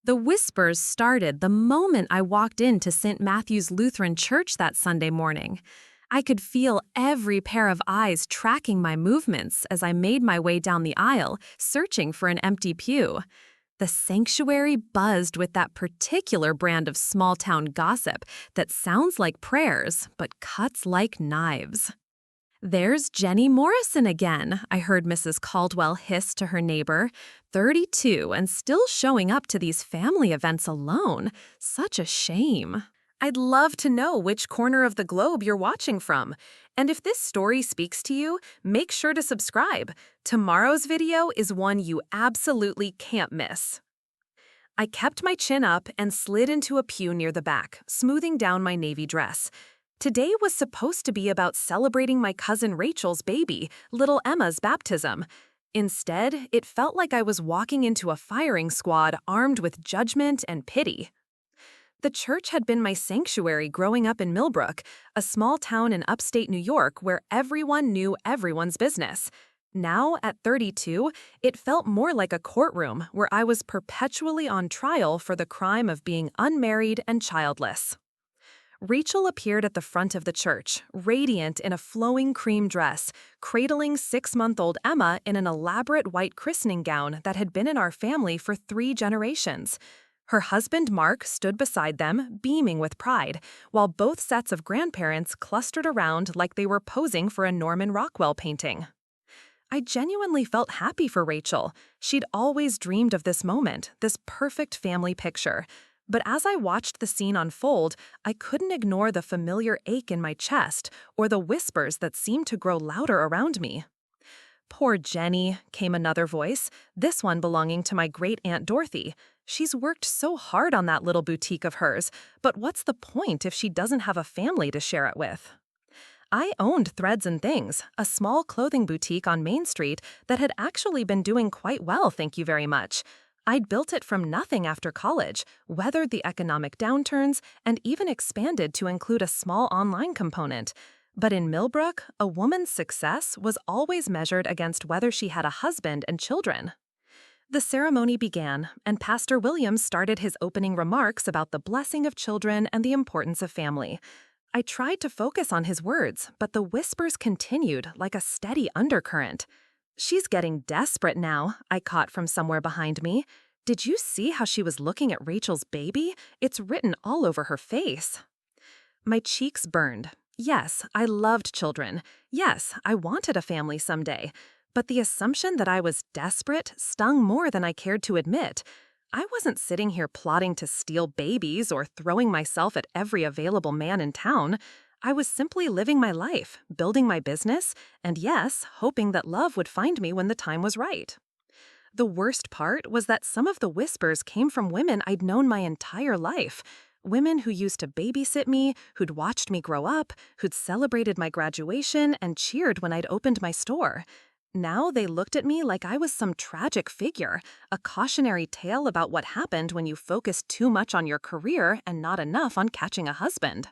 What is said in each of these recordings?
The whispers started the moment I walked into St. Matthew's Lutheran Church that Sunday morning. I could feel every pair of eyes tracking my movements as I made my way down the aisle, searching for an empty pew. The sanctuary buzzed with that particular brand of small-town gossip that sounds like prayers but cuts like knives. "There's Jenny Morrison again," I heard Mrs. Caldwell hiss to her neighbor. 32 and still showing up to these family events alone. Such a shame. I'd love to know which corner of the globe you're watching from. And if this story speaks to you, make sure to subscribe. Tomorrow's video is one you absolutely can't miss. I kept my chin up and slid into a pew near the back, smoothing down my navy dress. Today was supposed to be about celebrating my cousin Rachel's baby, little Emma's baptism. Instead, it felt like I was walking into a firing squad armed with judgment and pity. The church had been my sanctuary growing up in Millbrook, a small town in upstate New York where everyone knew everyone's business. Now, at 32, it felt more like a courtroom where I was perpetually on trial for the crime of being unmarried and childless. Rachel appeared at the front of the church, radiant in a flowing cream dress, cradling 6-month-old Emma in an elaborate white christening gown that had been in our family for 3 generations. Her husband, Mark, stood beside them, beaming with pride, while both sets of grandparents clustered around like they were posing for a Norman Rockwell painting. I genuinely felt happy for Rachel. She'd always dreamed of this moment, this perfect family picture. But as I watched the scene unfold, I couldn't ignore the familiar ache in my chest or the whispers that seemed to grow louder around me. "Poor Jenny," came another voice, this one belonging to my great-aunt Dorothy. "She's worked so hard on that little boutique of hers, but what's the point if she doesn't have a family to share it with?" I owned Threads and Things, a small clothing boutique on Main Street that had actually been doing quite well, thank you very much. I'd built it from nothing after college, weathered the economic downturns, and even expanded to include a small online component. But in Millbrook, a woman's success was always measured against whether she had a husband and children. The ceremony began, and Pastor Williams started his opening remarks about the blessing of children and the importance of family. I tried to focus on his words, but the whispers continued like a steady undercurrent. "She's getting desperate now," I caught from somewhere behind me. "Did you see how she was looking at Rachel's baby? It's written all over her face." My cheeks burned. Yes, I loved children. Yes, I wanted a family someday. But the assumption that I was desperate stung more than I cared to admit. I wasn't sitting here plotting to steal babies or throwing myself at every available man in town. I was simply living my life, building my business, and yes, hoping that love would find me when the time was right. The worst part was that some of the whispers came from women I'd known my entire life. Women who used to babysit me, who'd watched me grow up, who'd celebrated my graduation and cheered when I'd opened my store. Now they looked at me like I was some tragic figure, a cautionary tale about what happened when you focus too much on your career and not enough on catching a husband.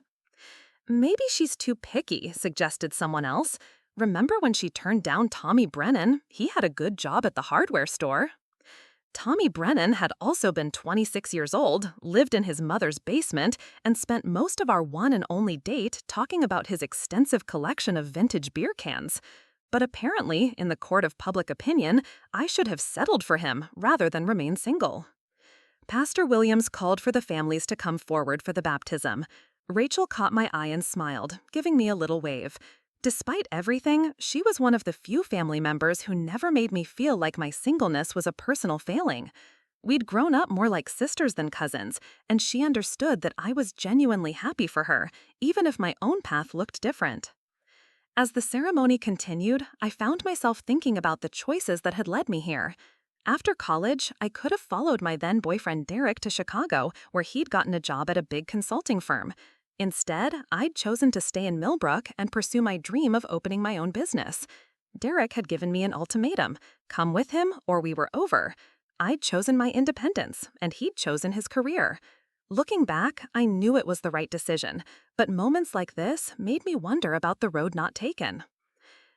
"Maybe she's too picky," suggested someone else. "Remember when she turned down Tommy Brennan? He had a good job at the hardware store." Tommy Brennan had also been 26 years old, lived in his mother's basement, and spent most of our one and only date talking about his extensive collection of vintage beer cans. But apparently, in the court of public opinion, I should have settled for him rather than remain single. Pastor Williams called for the families to come forward for the baptism. Rachel caught my eye and smiled, giving me a little wave. Despite everything, she was one of the few family members who never made me feel like my singleness was a personal failing. We'd grown up more like sisters than cousins, and she understood that I was genuinely happy for her, even if my own path looked different. As the ceremony continued, I found myself thinking about the choices that had led me here. After college, I could have followed my then-boyfriend Derek to Chicago, where he'd gotten a job at a big consulting firm. Instead, I'd chosen to stay in Millbrook and pursue my dream of opening my own business. Derek had given me an ultimatum: come with him or we were over. I'd chosen my independence, and he'd chosen his career. Looking back, I knew it was the right decision, but moments like this made me wonder about the road not taken.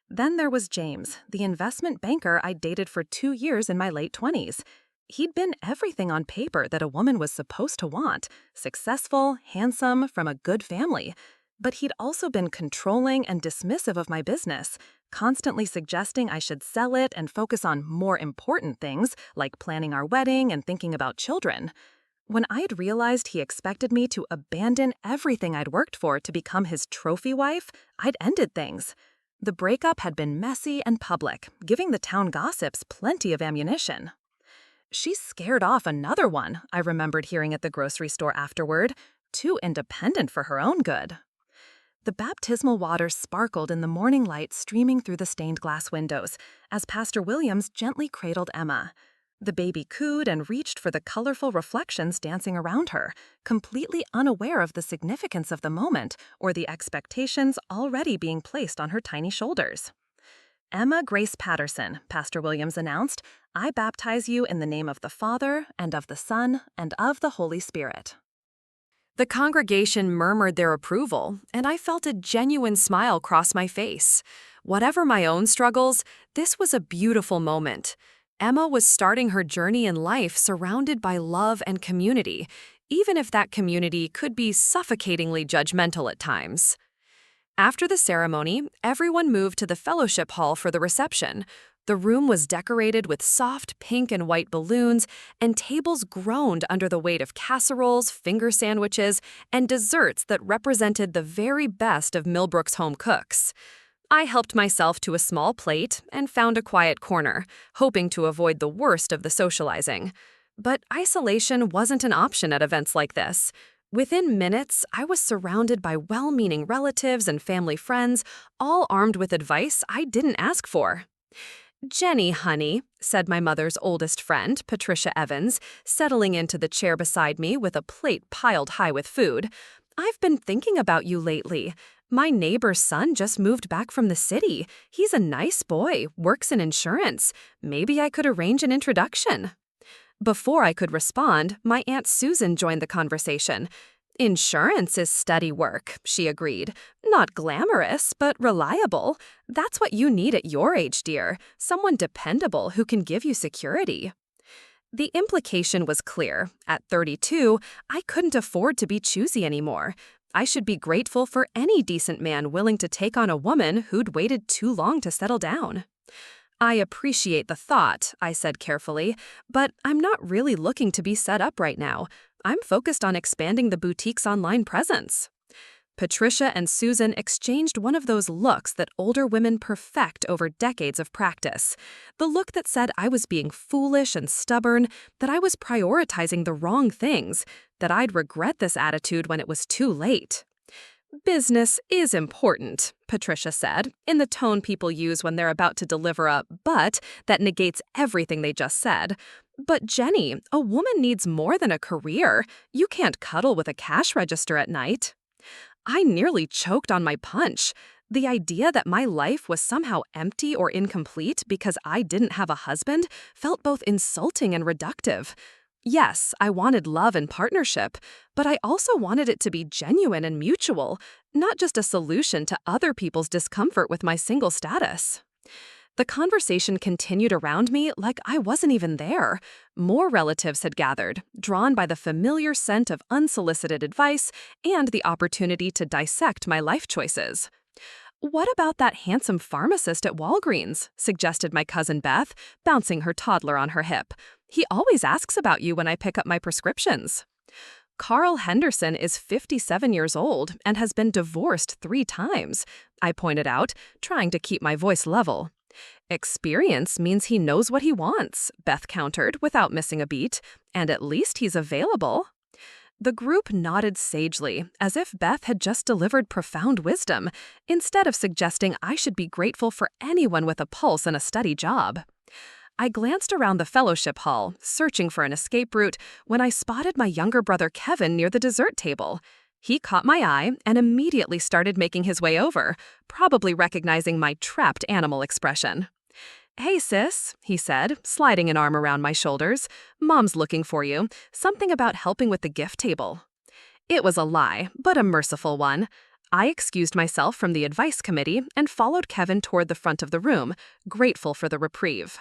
Then there was James, the investment banker I'd dated for 2 years in my late 20s. He'd been everything on paper that a woman was supposed to want: successful, handsome, from a good family. But he'd also been controlling and dismissive of my business, constantly suggesting I should sell it and focus on more important things, like planning our wedding and thinking about children. When I'd realized he expected me to abandon everything I'd worked for to become his trophy wife, I'd ended things. The breakup had been messy and public, giving the town gossips plenty of ammunition. "She's scared off another one," I remembered hearing at the grocery store afterward. "Too independent for her own good." The baptismal water sparkled in the morning light streaming through the stained glass windows as Pastor Williams gently cradled Emma. The baby cooed and reached for the colorful reflections dancing around her, completely unaware of the significance of the moment or the expectations already being placed on her tiny shoulders. "Emma Grace Patterson," Pastor Williams announced, "I baptize you in the name of the Father, and of the Son, and of the Holy Spirit." The congregation murmured their approval, and I felt a genuine smile cross my face. Whatever my own struggles, this was a beautiful moment. Emma was starting her journey in life surrounded by love and community, even if that community could be suffocatingly judgmental at times. After the ceremony, everyone moved to the fellowship hall for the reception. The room was decorated with soft pink and white balloons, and tables groaned under the weight of casseroles, finger sandwiches, and desserts that represented the very best of Millbrook's home cooks. I helped myself to a small plate and found a quiet corner, hoping to avoid the worst of the socializing. But isolation wasn't an option at events like this. Within minutes, I was surrounded by well-meaning relatives and family friends, all armed with advice I didn't ask for. "Jenny, honey," said my mother's oldest friend, Patricia Evans, settling into the chair beside me with a plate piled high with food, "I've been thinking about you lately. My neighbor's son just moved back from the city. He's a nice boy, works in insurance. Maybe I could arrange an introduction." Before I could respond, my Aunt Susan joined the conversation. "Insurance is steady work," she agreed. "Not glamorous, but reliable. That's what you need at your age, dear. Someone dependable who can give you security." The implication was clear. At 32, I couldn't afford to be choosy anymore. I should be grateful for any decent man willing to take on a woman who'd waited too long to settle down. "I appreciate the thought," I said carefully, "but I'm not really looking to be set up right now. I'm focused on expanding the boutique's online presence." Patricia and Susan exchanged one of those looks that older women perfect over decades of practice. The look that said I was being foolish and stubborn, that I was prioritizing the wrong things, that I'd regret this attitude when it was too late. "Business is important," Patricia said, in the tone people use when they're about to deliver a "but" that negates everything they just said. "But Jenny, a woman needs more than a career. You can't cuddle with a cash register at night." I nearly choked on my punch. The idea that my life was somehow empty or incomplete because I didn't have a husband felt both insulting and reductive. Yes, I wanted love and partnership, but I also wanted it to be genuine and mutual, not just a solution to other people's discomfort with my single status. The conversation continued around me like I wasn't even there. More relatives had gathered, drawn by the familiar scent of unsolicited advice and the opportunity to dissect my life choices. "What about that handsome pharmacist at Walgreens?" suggested my cousin Beth, bouncing her toddler on her hip. "He always asks about you when I pick up my prescriptions." "Carl Henderson is 57 years old and has been divorced 3 times, I pointed out, trying to keep my voice level. "Experience means he knows what he wants," Beth countered without missing a beat, "and at least he's available." The group nodded sagely, as if Beth had just delivered profound wisdom, instead of suggesting I should be grateful for anyone with a pulse and a steady job. I glanced around the fellowship hall, searching for an escape route, when I spotted my younger brother Kevin near the dessert table. He caught my eye and immediately started making his way over, probably recognizing my trapped animal expression. "Hey, sis," he said, sliding an arm around my shoulders. "Mom's looking for you. Something about helping with the gift table." It was a lie, but a merciful one. I excused myself from the advice committee and followed Kevin toward the front of the room, grateful for the reprieve.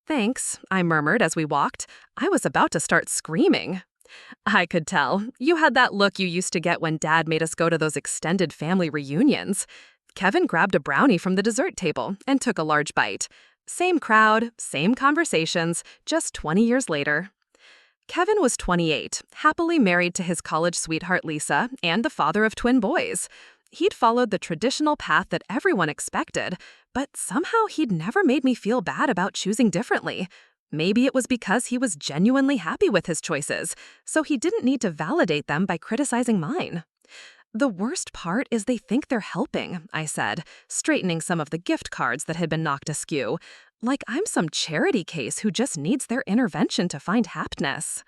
Thanks, I murmured as we walked. I was about to start screaming. I could tell. You had that look you used to get when Dad made us go to those extended family reunions. Kevin grabbed a brownie from the dessert table and took a large bite. Same crowd, same conversations, just 20 years later. Kevin was 28, happily married to his college sweetheart Lisa, and the father of twin boys. He'd followed the traditional path that everyone expected, but somehow he'd never made me feel bad about choosing differently. Maybe it was because he was genuinely happy with his choices, so he didn't need to validate them by criticizing mine. The worst part is they think they're helping, I said, straightening some of the gift cards that had been knocked askew. Like I'm some charity case who just needs their intervention to find happiness.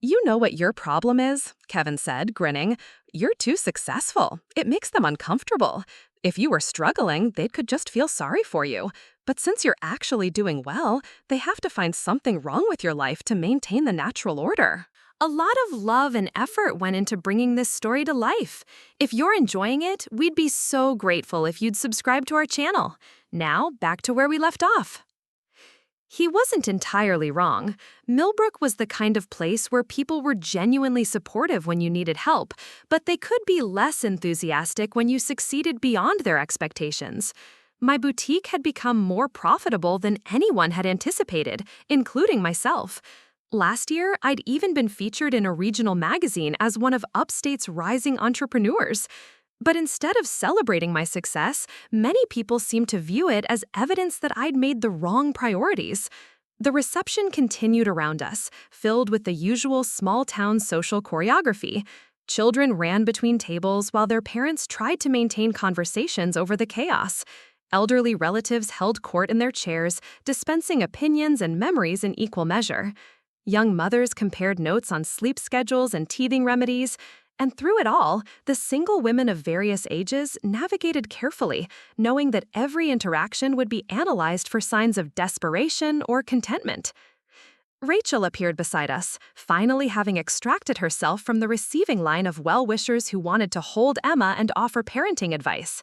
You know what your problem is, Kevin said, grinning. You're too successful. It makes them uncomfortable. If you were struggling, they could just feel sorry for you. But since you're actually doing well, they have to find something wrong with your life to maintain the natural order. A lot of love and effort went into bringing this story to life. If you're enjoying it, we'd be so grateful if you'd subscribe to our channel. Now, back to where we left off. He wasn't entirely wrong. Millbrook was the kind of place where people were genuinely supportive when you needed help, but they could be less enthusiastic when you succeeded beyond their expectations. My boutique had become more profitable than anyone had anticipated, including myself. Last year, I'd even been featured in a regional magazine as one of Upstate's rising entrepreneurs. But instead of celebrating my success, many people seemed to view it as evidence that I'd made the wrong priorities. The reception continued around us, filled with the usual small-town social choreography. Children ran between tables while their parents tried to maintain conversations over the chaos. Elderly relatives held court in their chairs, dispensing opinions and memories in equal measure. Young mothers compared notes on sleep schedules and teething remedies. And through it all, the single women of various ages navigated carefully, knowing that every interaction would be analyzed for signs of desperation or contentment. Rachel appeared beside us, finally having extracted herself from the receiving line of well-wishers who wanted to hold Emma and offer parenting advice.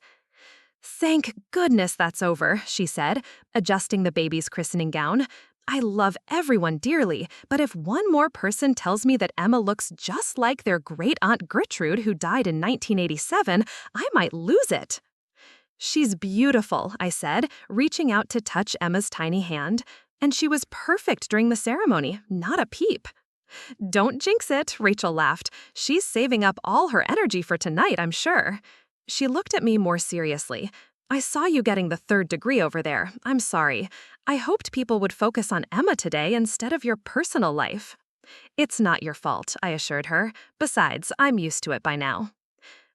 "Thank goodness that's over," she said, adjusting the baby's christening gown. "I love everyone dearly, but if one more person tells me that Emma looks just like their great-aunt Gertrude who died in 1987, I might lose it." "She's beautiful," I said, reaching out to touch Emma's tiny hand. "And she was perfect during the ceremony, not a peep." "Don't jinx it," Rachel laughed. "She's saving up all her energy for tonight, I'm sure." She looked at me more seriously. "I saw you getting the 3rd degree over there. I'm sorry. I hoped people would focus on Emma today instead of your personal life." "It's not your fault," I assured her. "Besides, I'm used to it by now."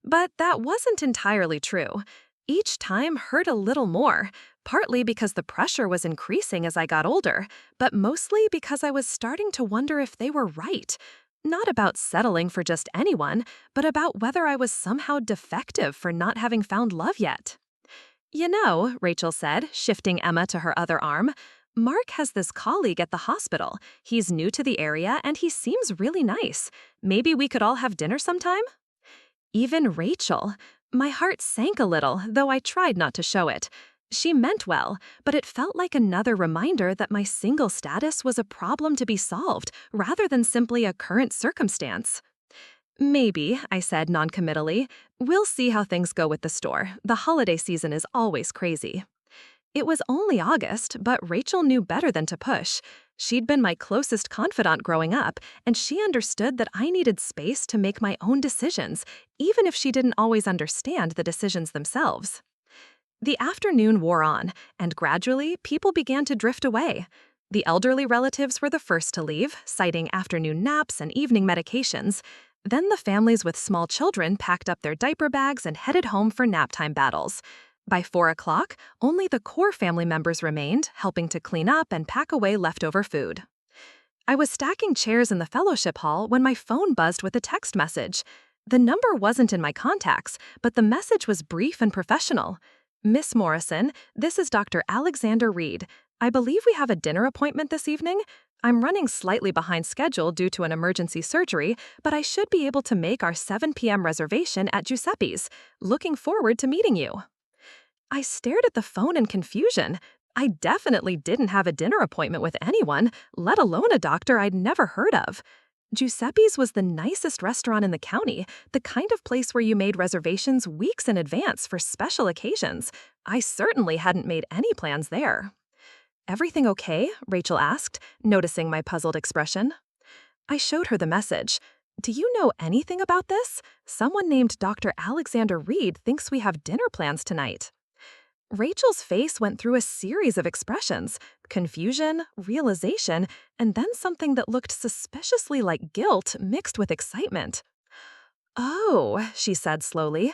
But that wasn't entirely true. Each time hurt a little more, partly because the pressure was increasing as I got older, but mostly because I was starting to wonder if they were right. Not about settling for just anyone, but about whether I was somehow defective for not having found love yet. "You know," Rachel said, shifting Emma to her other arm, "Mark has this colleague at the hospital. He's new to the area and he seems really nice. Maybe we could all have dinner sometime?" Even Rachel. My heart sank a little, though I tried not to show it. She meant well, but it felt like another reminder that my single status was a problem to be solved, rather than simply a current circumstance. "Maybe," I said noncommittally. "We'll see how things go with the store. The holiday season is always crazy." It was only August, but Rachel knew better than to push. She'd been my closest confidant growing up, and she understood that I needed space to make my own decisions, even if she didn't always understand the decisions themselves. The afternoon wore on, and gradually, people began to drift away. The elderly relatives were the first to leave, citing afternoon naps and evening medications. Then the families with small children packed up their diaper bags and headed home for naptime battles. By 4 o'clock, only the core family members remained, helping to clean up and pack away leftover food. I was stacking chairs in the fellowship hall when my phone buzzed with a text message. The number wasn't in my contacts, but the message was brief and professional. "Miss Morrison, this is Dr. Alexander Reed. I believe we have a dinner appointment this evening. I'm running slightly behind schedule due to an emergency surgery, but I should be able to make our 7 p.m. reservation at Giuseppe's. Looking forward to meeting you." I stared at the phone in confusion. I definitely didn't have a dinner appointment with anyone, let alone a doctor I'd never heard of. Giuseppe's was the nicest restaurant in the county, the kind of place where you made reservations weeks in advance for special occasions. I certainly hadn't made any plans there. "Everything okay?" Rachel asked, noticing my puzzled expression. I showed her the message. "Do you know anything about this? Someone named Dr. Alexander Reed thinks we have dinner plans tonight." Rachel's face went through a series of expressions: confusion, realization, and then something that looked suspiciously like guilt mixed with excitement. "Oh," she said slowly.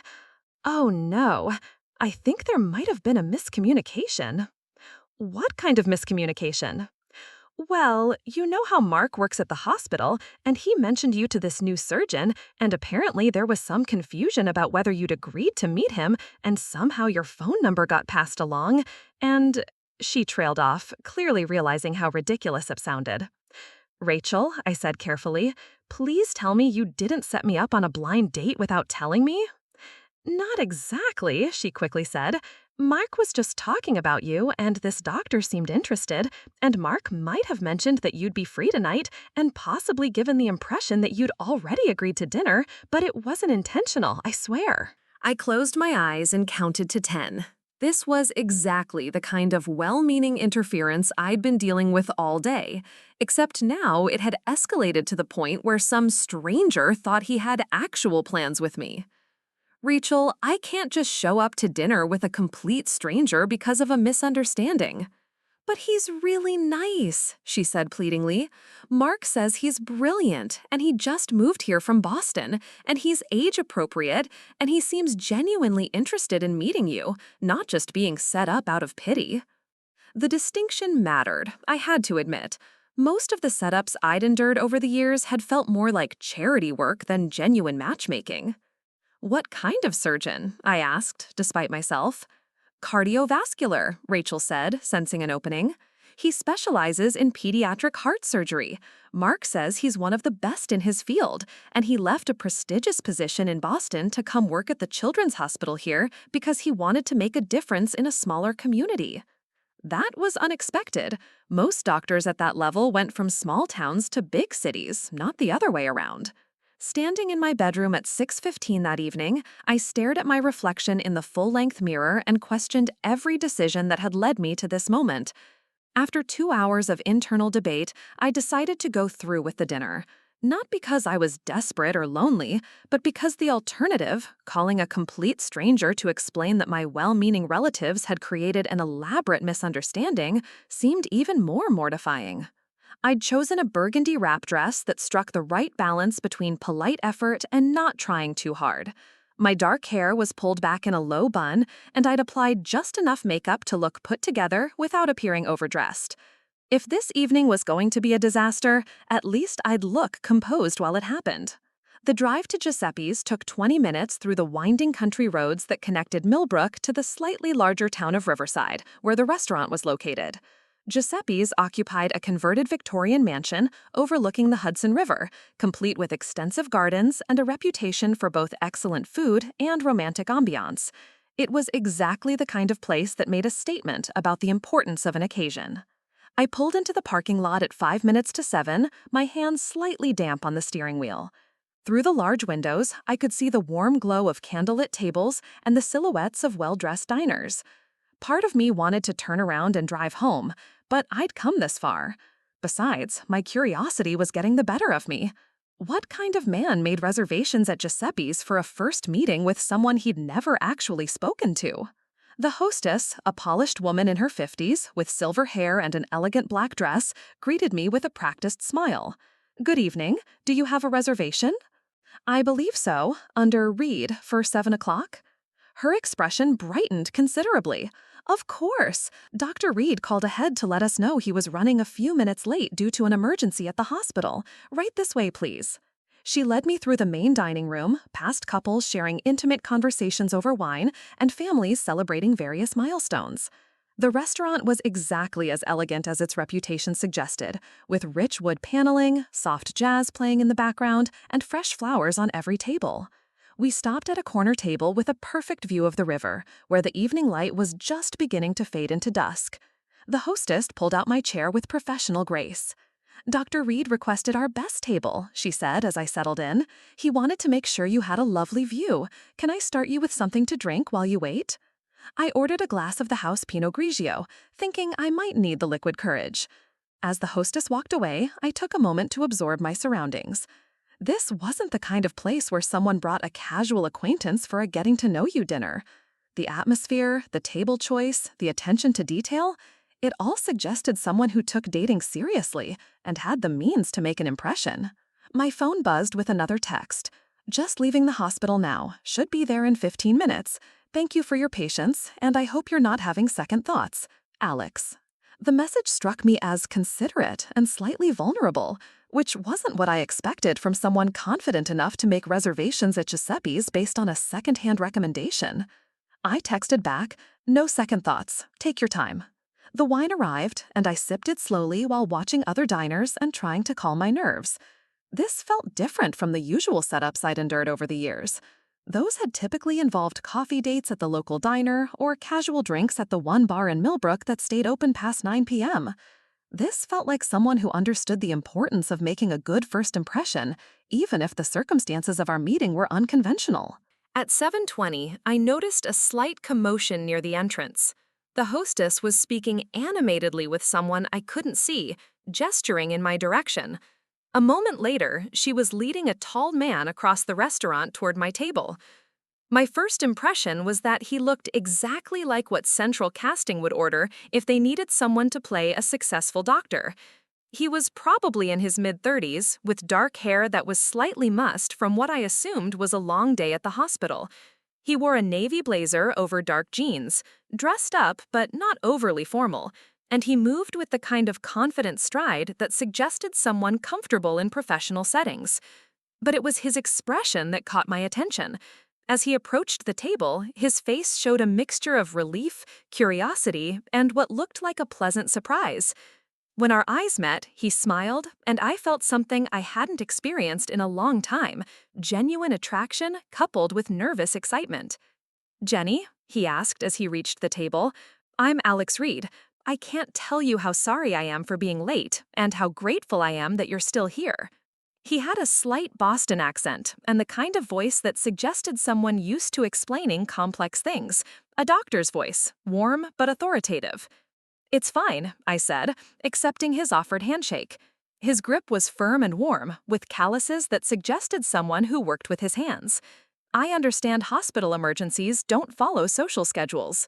"Oh no. I think there might have been a miscommunication." "What kind of miscommunication?" "Well, you know how Mark works at the hospital, and he mentioned you to this new surgeon, and apparently there was some confusion about whether you'd agreed to meet him, and somehow your phone number got passed along, and—" She trailed off, clearly realizing how ridiculous it sounded. "Rachel," I said carefully, "please tell me you didn't set me up on a blind date without telling me?" "Not exactly," she quickly said. "Mark was just talking about you, and this doctor seemed interested, and Mark might have mentioned that you'd be free tonight, and possibly given the impression that you'd already agreed to dinner, but it wasn't intentional, I swear." I closed my eyes and counted to 10. This was exactly the kind of well-meaning interference I'd been dealing with all day, except now it had escalated to the point where some stranger thought he had actual plans with me. "Rachel, I can't just show up to dinner with a complete stranger because of a misunderstanding." "But he's really nice," she said pleadingly. "Mark says he's brilliant, and he just moved here from Boston, and he's age-appropriate, and he seems genuinely interested in meeting you, not just being set up out of pity." The distinction mattered, I had to admit. Most of the setups I'd endured over the years had felt more like charity work than genuine matchmaking. "What kind of surgeon?" I asked, despite myself. "Cardiovascular," Rachel said, sensing an opening. "He specializes in pediatric heart surgery. Mark says he's one of the best in his field, and he left a prestigious position in Boston to come work at the Children's Hospital here because he wanted to make a difference in a smaller community." That was unexpected. Most doctors at that level went from small towns to big cities, not the other way around. Standing in my bedroom at 6:15 that evening, I stared at my reflection in the full-length mirror and questioned every decision that had led me to this moment. After 2 hours of internal debate, I decided to go through with the dinner. Not because I was desperate or lonely, but because the alternative, calling a complete stranger to explain that my well-meaning relatives had created an elaborate misunderstanding, seemed even more mortifying. I'd chosen a burgundy wrap dress that struck the right balance between polite effort and not trying too hard. My dark hair was pulled back in a low bun, and I'd applied just enough makeup to look put together without appearing overdressed. If this evening was going to be a disaster, at least I'd look composed while it happened. The drive to Giuseppe's took 20 minutes through the winding country roads that connected Millbrook to the slightly larger town of Riverside, where the restaurant was located. Giuseppe's occupied a converted Victorian mansion overlooking the Hudson River, complete with extensive gardens and a reputation for both excellent food and romantic ambiance. It was exactly the kind of place that made a statement about the importance of an occasion. I pulled into the parking lot at 5 minutes to 7, my hands slightly damp on the steering wheel. Through the large windows, I could see the warm glow of candlelit tables and the silhouettes of well-dressed diners. Part of me wanted to turn around and drive home, but I'd come this far. Besides, my curiosity was getting the better of me. What kind of man made reservations at Giuseppe's for a first meeting with someone he'd never actually spoken to? The hostess, a polished woman in her 50s, with silver hair and an elegant black dress, greeted me with a practiced smile. "Good evening. Do you have a reservation?" "I believe so, under Reed for 7 o'clock." Her expression brightened considerably. "Of course. Dr. Reed called ahead to let us know he was running a few minutes late due to an emergency at the hospital. Right this way, please." She led me through the main dining room, past couples sharing intimate conversations over wine, and families celebrating various milestones. The restaurant was exactly as elegant as its reputation suggested, with rich wood paneling, soft jazz playing in the background, and fresh flowers on every table. We stopped at a corner table with a perfect view of the river, where the evening light was just beginning to fade into dusk. The hostess pulled out my chair with professional grace. "Dr. Reed requested our best table," she said as I settled in. "He wanted to make sure you had a lovely view. Can I start you with something to drink while you wait?" I ordered a glass of the house Pinot Grigio, thinking I might need the liquid courage. As the hostess walked away, I took a moment to absorb my surroundings. This wasn't the kind of place where someone brought a casual acquaintance for a getting-to-know-you dinner. The atmosphere, the table choice, the attention to detail, it all suggested someone who took dating seriously and had the means to make an impression. My phone buzzed with another text. "Just leaving the hospital now. Should be there in 15 minutes. Thank you for your patience, and I hope you're not having second thoughts. Alex." The message struck me as considerate and slightly vulnerable, which wasn't what I expected from someone confident enough to make reservations at Giuseppe's based on a secondhand recommendation. I texted back, "No second thoughts. Take your time." The wine arrived, and I sipped it slowly while watching other diners and trying to calm my nerves. This felt different from the usual setups I'd endured over the years. Those had typically involved coffee dates at the local diner or casual drinks at the one bar in Millbrook that stayed open past 9 p.m. This felt like someone who understood the importance of making a good first impression, even if the circumstances of our meeting were unconventional. At 7:20, I noticed a slight commotion near the entrance. The hostess was speaking animatedly with someone I couldn't see, gesturing in my direction. A moment later, she was leading a tall man across the restaurant toward my table. My first impression was that he looked exactly like what Central Casting would order if they needed someone to play a successful doctor. He was probably in his mid-30s, with dark hair that was slightly mussed from what I assumed was a long day at the hospital. He wore a navy blazer over dark jeans, dressed up but not overly formal, and he moved with the kind of confident stride that suggested someone comfortable in professional settings. But it was his expression that caught my attention. As he approached the table, his face showed a mixture of relief, curiosity, and what looked like a pleasant surprise. When our eyes met, he smiled, and I felt something I hadn't experienced in a long time, genuine attraction coupled with nervous excitement. "Jenny?" he asked as he reached the table. "I'm Alex Reed. I can't tell you how sorry I am for being late, and how grateful I am that you're still here." He had a slight Boston accent and the kind of voice that suggested someone used to explaining complex things, a doctor's voice, warm but authoritative. "It's fine," I said, accepting his offered handshake. His grip was firm and warm, with calluses that suggested someone who worked with his hands. "I understand hospital emergencies don't follow social schedules."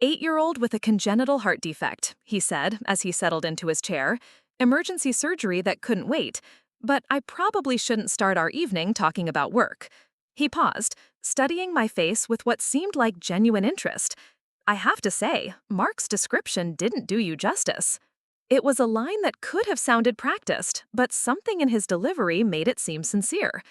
"8-year-old with a congenital heart defect," he said as he settled into his chair. "Emergency surgery that couldn't wait. But I probably shouldn't start our evening talking about work." He paused, studying my face with what seemed like genuine interest. I have to say, Mark's description didn't do you justice. It was a line that could have sounded practiced, but something in his delivery made it seem sincere.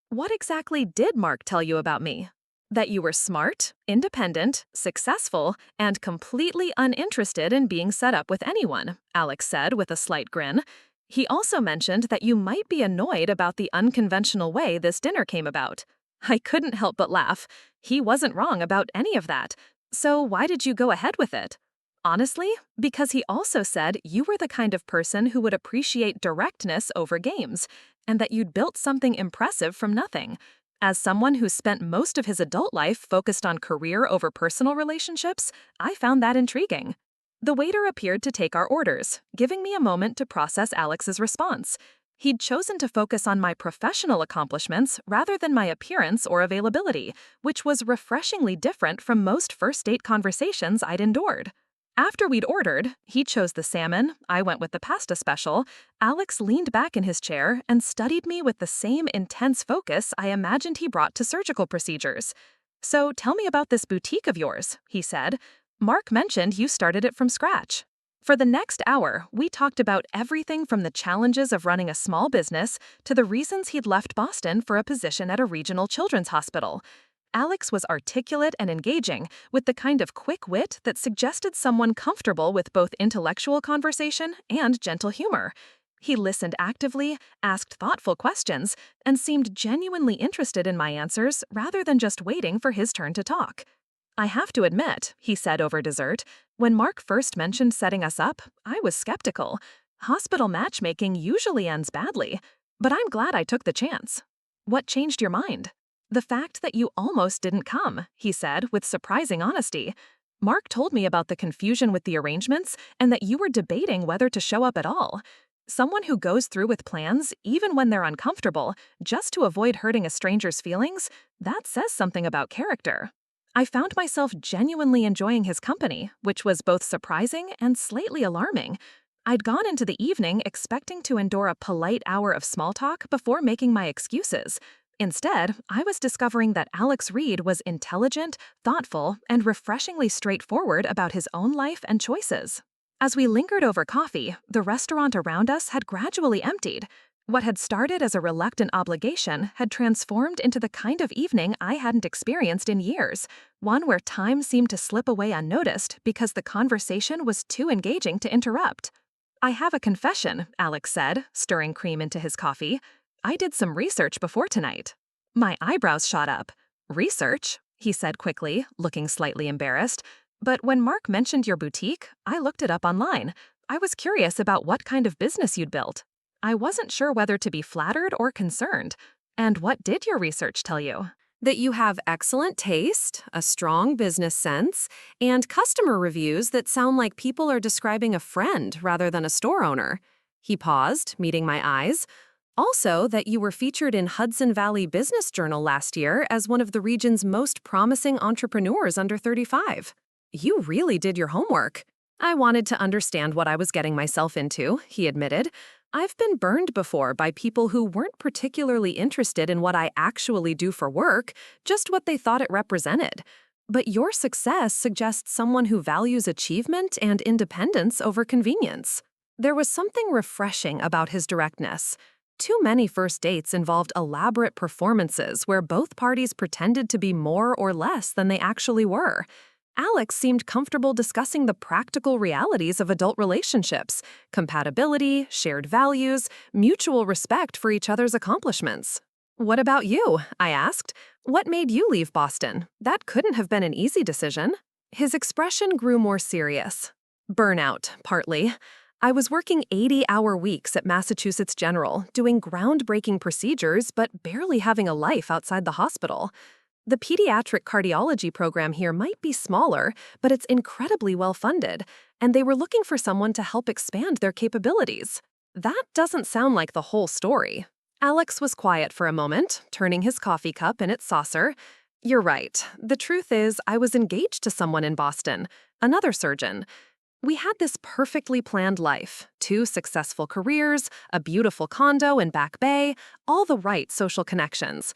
"What exactly did Mark tell you about me?" "That you were smart, independent, successful, and completely uninterested in being set up with anyone," Alex said with a slight grin. "He also mentioned that you might be annoyed about the unconventional way this dinner came about." I couldn't help but laugh. He wasn't wrong about any of that. "So why did you go ahead with it?" "Honestly, because he also said you were the kind of person who would appreciate directness over games, and that you'd built something impressive from nothing. As someone who spent most of his adult life focused on career over personal relationships, I found that intriguing." The waiter appeared to take our orders, giving me a moment to process Alex's response. He'd chosen to focus on my professional accomplishments rather than my appearance or availability, which was refreshingly different from most first-date conversations I'd endured. After we'd ordered, he chose the salmon, I went with the pasta special. Alex leaned back in his chair and studied me with the same intense focus I imagined he brought to surgical procedures. "So tell me about this boutique of yours," he said. "Mark mentioned you started it from scratch." For the next hour, we talked about everything from the challenges of running a small business to the reasons he'd left Boston for a position at a regional children's hospital. Alex was articulate and engaging, with the kind of quick wit that suggested someone comfortable with both intellectual conversation and gentle humor. He listened actively, asked thoughtful questions, and seemed genuinely interested in my answers rather than just waiting for his turn to talk. "I have to admit," he said over dessert, When Mark first mentioned setting us up, I was skeptical. Hospital matchmaking usually ends badly, but I'm glad I took the chance. What changed your mind? The fact that you almost didn't come, he said with surprising honesty. Mark told me about the confusion with the arrangements and that you were debating whether to show up at all. Someone who goes through with plans, even when they're uncomfortable, just to avoid hurting a stranger's feelings, that says something about character. I found myself genuinely enjoying his company, which was both surprising and slightly alarming. I'd gone into the evening expecting to endure a polite hour of small talk before making my excuses. Instead, I was discovering that Alex Reed was intelligent, thoughtful, and refreshingly straightforward about his own life and choices. As we lingered over coffee, the restaurant around us had gradually emptied. What had started as a reluctant obligation had transformed into the kind of evening I hadn't experienced in years, one where time seemed to slip away unnoticed because the conversation was too engaging to interrupt. I have a confession, Alex said, stirring cream into his coffee. I did some research before tonight. My eyebrows shot up. Research? He said quickly, looking slightly embarrassed. But when Mark mentioned your boutique, I looked it up online. I was curious about what kind of business you'd built. I wasn't sure whether to be flattered or concerned. And what did your research tell you? That you have excellent taste, a strong business sense, and customer reviews that sound like people are describing a friend rather than a store owner. He paused, meeting my eyes. Also, that you were featured in Hudson Valley Business Journal last year as one of the region's most promising entrepreneurs under 35. You really did your homework. I wanted to understand what I was getting myself into, he admitted. I've been burned before by people who weren't particularly interested in what I actually do for work, just what they thought it represented. But your success suggests someone who values achievement and independence over convenience. There was something refreshing about his directness. Too many first dates involved elaborate performances where both parties pretended to be more or less than they actually were. Alex seemed comfortable discussing the practical realities of adult relationships, compatibility, shared values, mutual respect for each other's accomplishments. What about you? I asked. What made you leave Boston? That couldn't have been an easy decision. His expression grew more serious. Burnout, partly. I was working 80-hour weeks at Massachusetts General, doing groundbreaking procedures but barely having a life outside the hospital. The pediatric cardiology program here might be smaller, but it's incredibly well-funded, and they were looking for someone to help expand their capabilities. That doesn't sound like the whole story. Alex was quiet for a moment, turning his coffee cup in its saucer. You're right. The truth is, I was engaged to someone in Boston, another surgeon. We had this perfectly planned life, 2 successful careers, a beautiful condo in Back Bay, all the right social connections.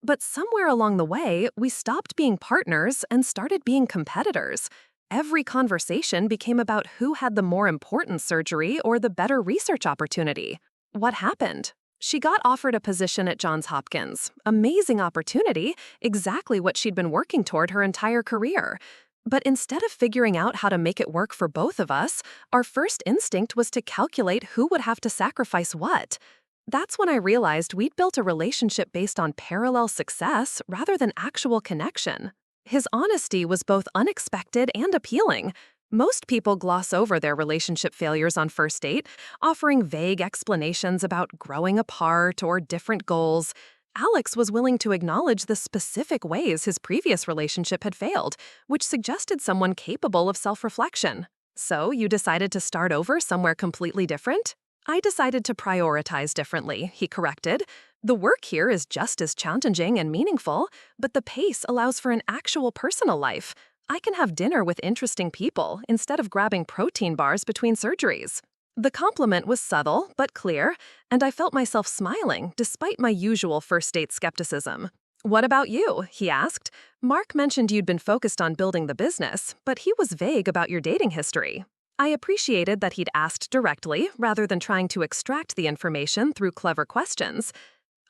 But somewhere along the way, we stopped being partners and started being competitors. Every conversation became about who had the more important surgery or the better research opportunity. What happened? She got offered a position at Johns Hopkins. Amazing opportunity, exactly what she'd been working toward her entire career. But instead of figuring out how to make it work for both of us, our first instinct was to calculate who would have to sacrifice what. That's when I realized we'd built a relationship based on parallel success rather than actual connection. His honesty was both unexpected and appealing. Most people gloss over their relationship failures on first date, offering vague explanations about growing apart or different goals. Alex was willing to acknowledge the specific ways his previous relationship had failed, which suggested someone capable of self-reflection. So you decided to start over somewhere completely different? I decided to prioritize differently, he corrected. The work here is just as challenging and meaningful, but the pace allows for an actual personal life. I can have dinner with interesting people instead of grabbing protein bars between surgeries. The compliment was subtle but clear, and I felt myself smiling despite my usual first date skepticism. What about you? He asked. Mark mentioned you'd been focused on building the business, but he was vague about your dating history. I appreciated that he'd asked directly rather than trying to extract the information through clever questions.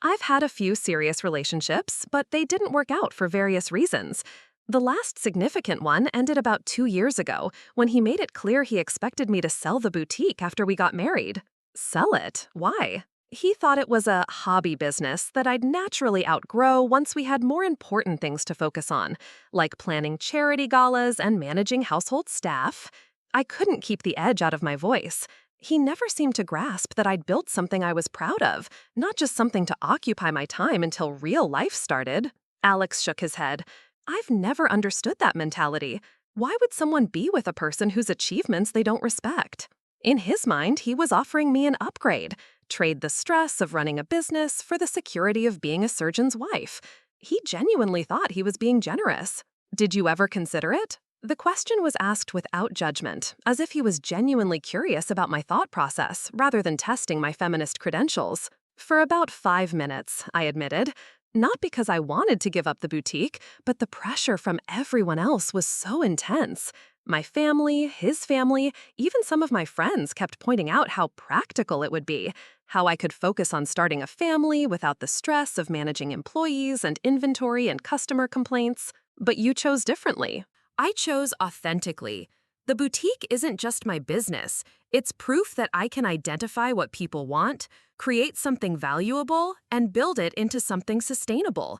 I've had a few serious relationships, but they didn't work out for various reasons. The last significant one ended about 2 years ago when he made it clear he expected me to sell the boutique after we got married. Sell it? Why? He thought it was a hobby business that I'd naturally outgrow once we had more important things to focus on, like planning charity galas and managing household staff. I couldn't keep the edge out of my voice. He never seemed to grasp that I'd built something I was proud of, not just something to occupy my time until real life started. Alex shook his head. I've never understood that mentality. Why would someone be with a person whose achievements they don't respect? In his mind, he was offering me an upgrade. Trade the stress of running a business for the security of being a surgeon's wife. He genuinely thought he was being generous. Did you ever consider it? The question was asked without judgment, as if he was genuinely curious about my thought process, rather than testing my feminist credentials. For about 5 minutes, I admitted. Not because I wanted to give up the boutique, but the pressure from everyone else was so intense. My family, his family, even some of my friends kept pointing out how practical it would be, how I could focus on starting a family without the stress of managing employees and inventory and customer complaints. But you chose differently. I chose authentically. The boutique isn't just my business. It's proof that I can identify what people want, create something valuable, and build it into something sustainable.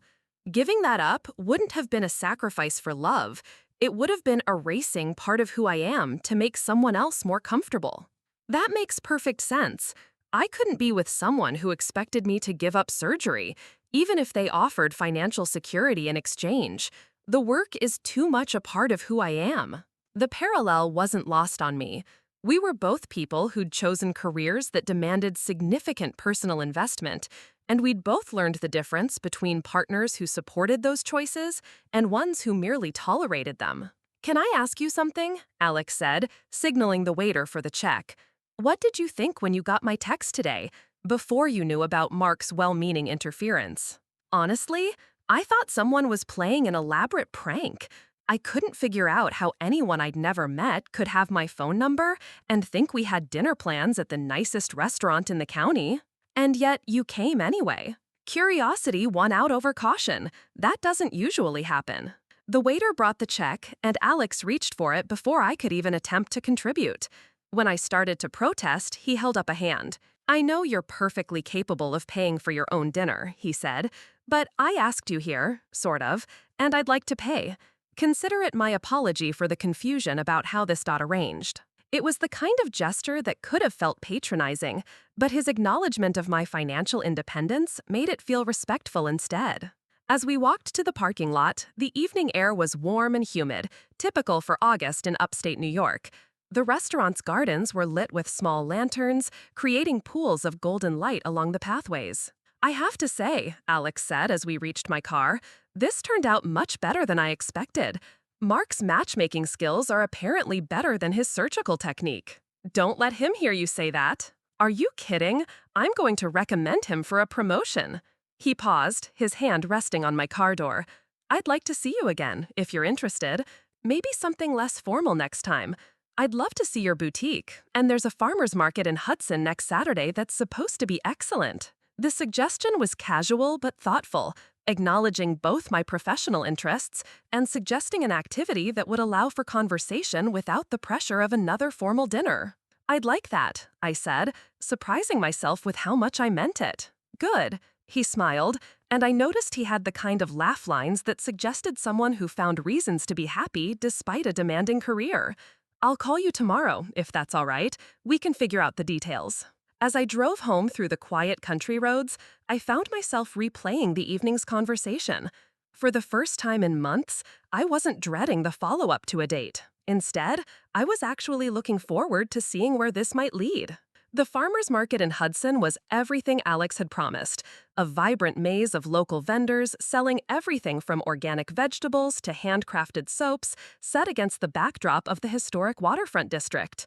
Giving that up wouldn't have been a sacrifice for love. It would have been erasing part of who I am to make someone else more comfortable. That makes perfect sense. I couldn't be with someone who expected me to give up surgery, even if they offered financial security in exchange. The work is too much a part of who I am. The parallel wasn't lost on me. We were both people who'd chosen careers that demanded significant personal investment, and we'd both learned the difference between partners who supported those choices and ones who merely tolerated them. Can I ask you something? Alex said, signaling the waiter for the check. What did you think when you got my text today, before you knew about Mark's well-meaning interference? Honestly, I thought someone was playing an elaborate prank. I couldn't figure out how anyone I'd never met could have my phone number and think we had dinner plans at the nicest restaurant in the county. And yet you came anyway. Curiosity won out over caution. That doesn't usually happen. The waiter brought the check, and Alex reached for it before I could even attempt to contribute. When I started to protest, he held up a hand. I know you're perfectly capable of paying for your own dinner, he said, but I asked you here, sort of, and I'd like to pay. Consider it my apology for the confusion about how this got arranged. It was the kind of gesture that could have felt patronizing, but his acknowledgement of my financial independence made it feel respectful instead. As we walked to the parking lot, the evening air was warm and humid, typical for August in upstate New York. The restaurant's gardens were lit with small lanterns, creating pools of golden light along the pathways. I have to say, Alex said as we reached my car, this turned out much better than I expected. Mark's matchmaking skills are apparently better than his surgical technique. Don't let him hear you say that. Are you kidding? I'm going to recommend him for a promotion. He paused, his hand resting on my car door. I'd like to see you again, if you're interested. Maybe something less formal next time. I'd love to see your boutique, and there's a farmer's market in Hudson next Saturday that's supposed to be excellent. The suggestion was casual but thoughtful, acknowledging both my professional interests and suggesting an activity that would allow for conversation without the pressure of another formal dinner. I'd like that, I said, surprising myself with how much I meant it. Good, he smiled, and I noticed he had the kind of laugh lines that suggested someone who found reasons to be happy despite a demanding career. I'll call you tomorrow, if that's all right. We can figure out the details. As I drove home through the quiet country roads, I found myself replaying the evening's conversation. For the first time in months, I wasn't dreading the follow-up to a date. Instead, I was actually looking forward to seeing where this might lead. The farmer's market in Hudson was everything Alex had promised, a vibrant maze of local vendors selling everything from organic vegetables to handcrafted soaps, set against the backdrop of the historic waterfront district.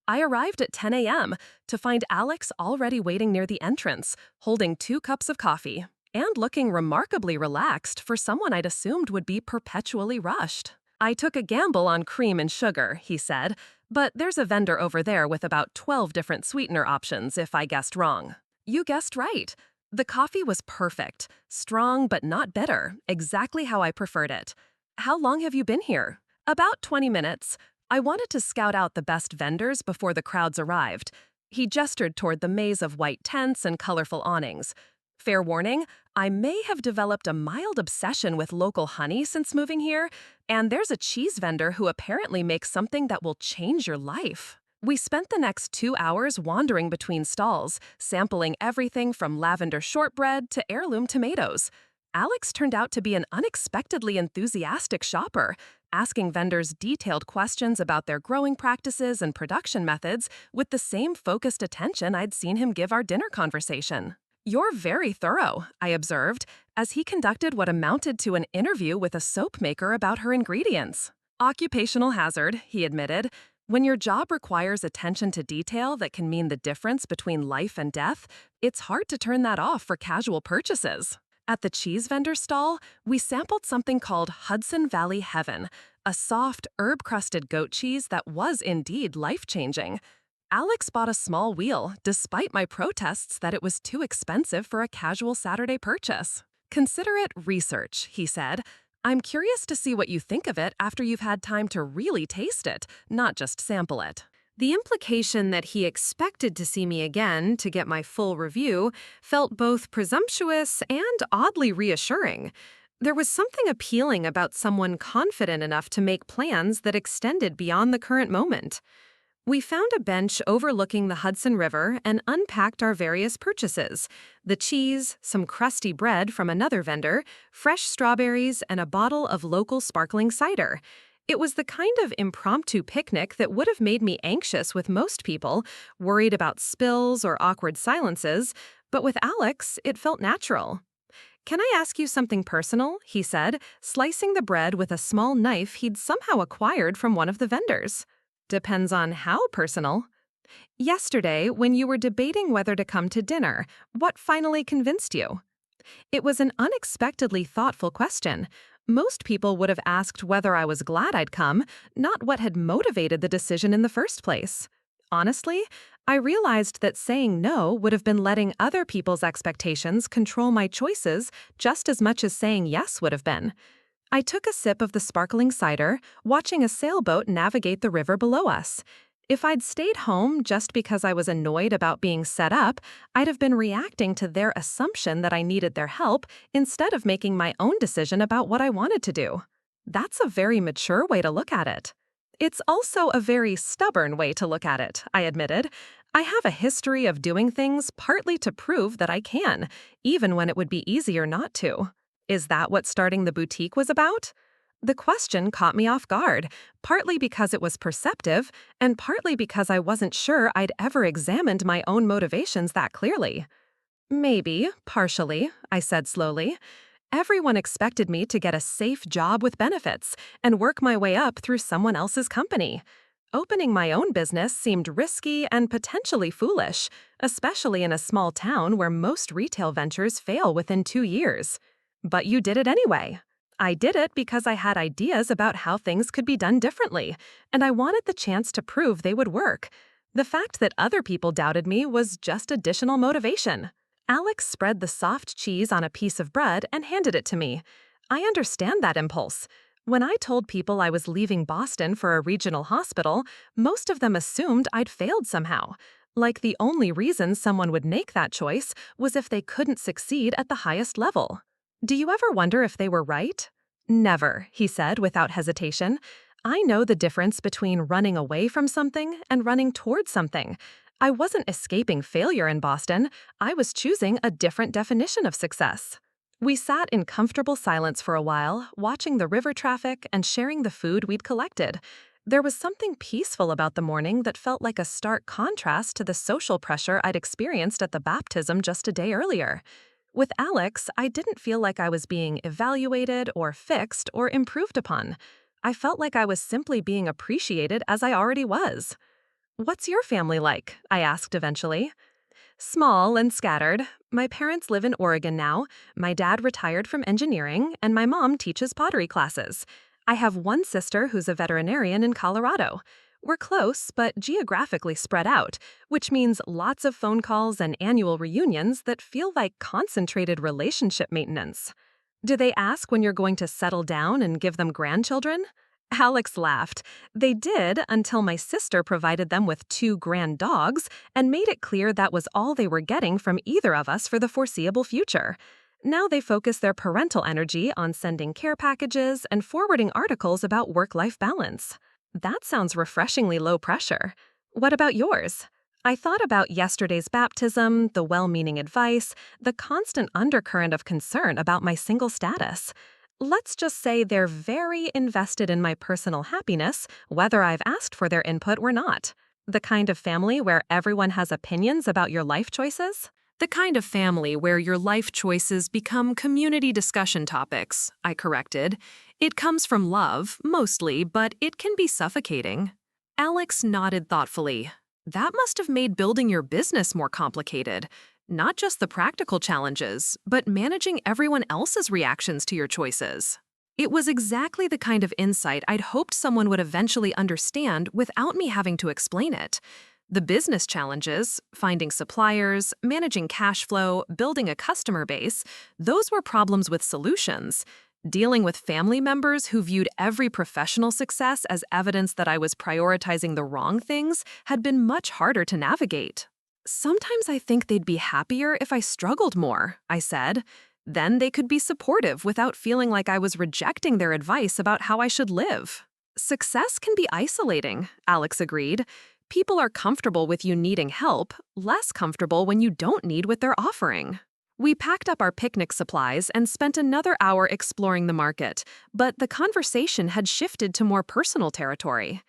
I arrived at 10 a.m. to find Alex already waiting near the entrance, holding 2 cups of coffee, and looking remarkably relaxed for someone I'd assumed would be perpetually rushed. I took a gamble on cream and sugar, he said, but there's a vendor over there with about 12 different sweetener options if I guessed wrong. You guessed right. The coffee was perfect, strong but not bitter, exactly how I preferred it. How long have you been here? About 20 minutes. I wanted to scout out the best vendors before the crowds arrived. He gestured toward the maze of white tents and colorful awnings. Fair warning, I may have developed a mild obsession with local honey since moving here, and there's a cheese vendor who apparently makes something that will change your life. We spent the next 2 hours wandering between stalls, sampling everything from lavender shortbread to heirloom tomatoes. Alex turned out to be an unexpectedly enthusiastic shopper, asking vendors detailed questions about their growing practices and production methods with the same focused attention I'd seen him give our dinner conversation. "You're very thorough," I observed, as he conducted what amounted to an interview with a soap maker about her ingredients. "Occupational hazard," he admitted. "When your job requires attention to detail that can mean the difference between life and death, it's hard to turn that off for casual purchases." At the cheese vendor stall, we sampled something called Hudson Valley Heaven, a soft, herb-crusted goat cheese that was indeed life-changing. Alex bought a small wheel, despite my protests that it was too expensive for a casual Saturday purchase. "Consider it research," he said. "I'm curious to see what you think of it after you've had time to really taste it, not just sample it." The implication that he expected to see me again to get my full review felt both presumptuous and oddly reassuring. There was something appealing about someone confident enough to make plans that extended beyond the current moment. We found a bench overlooking the Hudson River and unpacked our various purchases: the cheese, some crusty bread from another vendor, fresh strawberries, and a bottle of local sparkling cider. It was the kind of impromptu picnic that would have made me anxious with most people, worried about spills or awkward silences, but with Alex, it felt natural. "Can I ask you something personal?" he said, slicing the bread with a small knife he'd somehow acquired from one of the vendors. "Depends on how personal." "Yesterday, when you were debating whether to come to dinner, what finally convinced you?" It was an unexpectedly thoughtful question. Most people would have asked whether I was glad I'd come, not what had motivated the decision in the first place. Honestly, I realized that saying no would have been letting other people's expectations control my choices just as much as saying yes would have been. I took a sip of the sparkling cider, watching a sailboat navigate the river below us. If I'd stayed home just because I was annoyed about being set up, I'd have been reacting to their assumption that I needed their help instead of making my own decision about what I wanted to do. That's a very mature way to look at it. It's also a very stubborn way to look at it, I admitted. I have a history of doing things partly to prove that I can, even when it would be easier not to. Is that what starting the boutique was about? The question caught me off guard, partly because it was perceptive, and partly because I wasn't sure I'd ever examined my own motivations that clearly. "Maybe, partially," I said slowly. "Everyone expected me to get a safe job with benefits and work my way up through someone else's company. Opening my own business seemed risky and potentially foolish, especially in a small town where most retail ventures fail within 2 years. But you did it anyway." I did it because I had ideas about how things could be done differently, and I wanted the chance to prove they would work. The fact that other people doubted me was just additional motivation. Alex spread the soft cheese on a piece of bread and handed it to me. I understand that impulse. When I told people I was leaving Boston for a regional hospital, most of them assumed I'd failed somehow. Like the only reason someone would make that choice was if they couldn't succeed at the highest level. "Do you ever wonder if they were right?" "Never," he said without hesitation. "I know the difference between running away from something and running towards something. I wasn't escaping failure in Boston. I was choosing a different definition of success." We sat in comfortable silence for a while, watching the river traffic and sharing the food we'd collected. There was something peaceful about the morning that felt like a stark contrast to the social pressure I'd experienced at the baptism just a day earlier. With Alex, I didn't feel like I was being evaluated or fixed or improved upon. I felt like I was simply being appreciated as I already was. "What's your family like?" I asked eventually. "Small and scattered. My parents live in Oregon now. My dad retired from engineering, and my mom teaches pottery classes. I have one sister who's a veterinarian in Colorado. We're close, but geographically spread out, which means lots of phone calls and annual reunions that feel like concentrated relationship maintenance." "Do they ask when you're going to settle down and give them grandchildren?" Alex laughed. They did until my sister provided them with 2 grand dogs and made it clear that was all they were getting from either of us for the foreseeable future. Now they focus their parental energy on sending care packages and forwarding articles about work-life balance. That sounds refreshingly low pressure. What about yours? I thought about yesterday's baptism, the well-meaning advice, the constant undercurrent of concern about my single status. Let's just say they're very invested in my personal happiness, whether I've asked for their input or not. The kind of family where everyone has opinions about your life choices? The kind of family where your life choices become community discussion topics, I corrected. It comes from love, mostly, but it can be suffocating. Alex nodded thoughtfully. That must have made building your business more complicated. Not just the practical challenges, but managing everyone else's reactions to your choices. It was exactly the kind of insight I'd hoped someone would eventually understand without me having to explain it. The business challenges, finding suppliers, managing cash flow, building a customer base, those were problems with solutions. Dealing with family members who viewed every professional success as evidence that I was prioritizing the wrong things had been much harder to navigate. Sometimes I think they'd be happier if I struggled more, I said. Then they could be supportive without feeling like I was rejecting their advice about how I should live. Success can be isolating, Alex agreed. People are comfortable with you needing help, less comfortable when you don't need what they're offering. We packed up our picnic supplies and spent another hour exploring the market, but the conversation had shifted to more personal territory.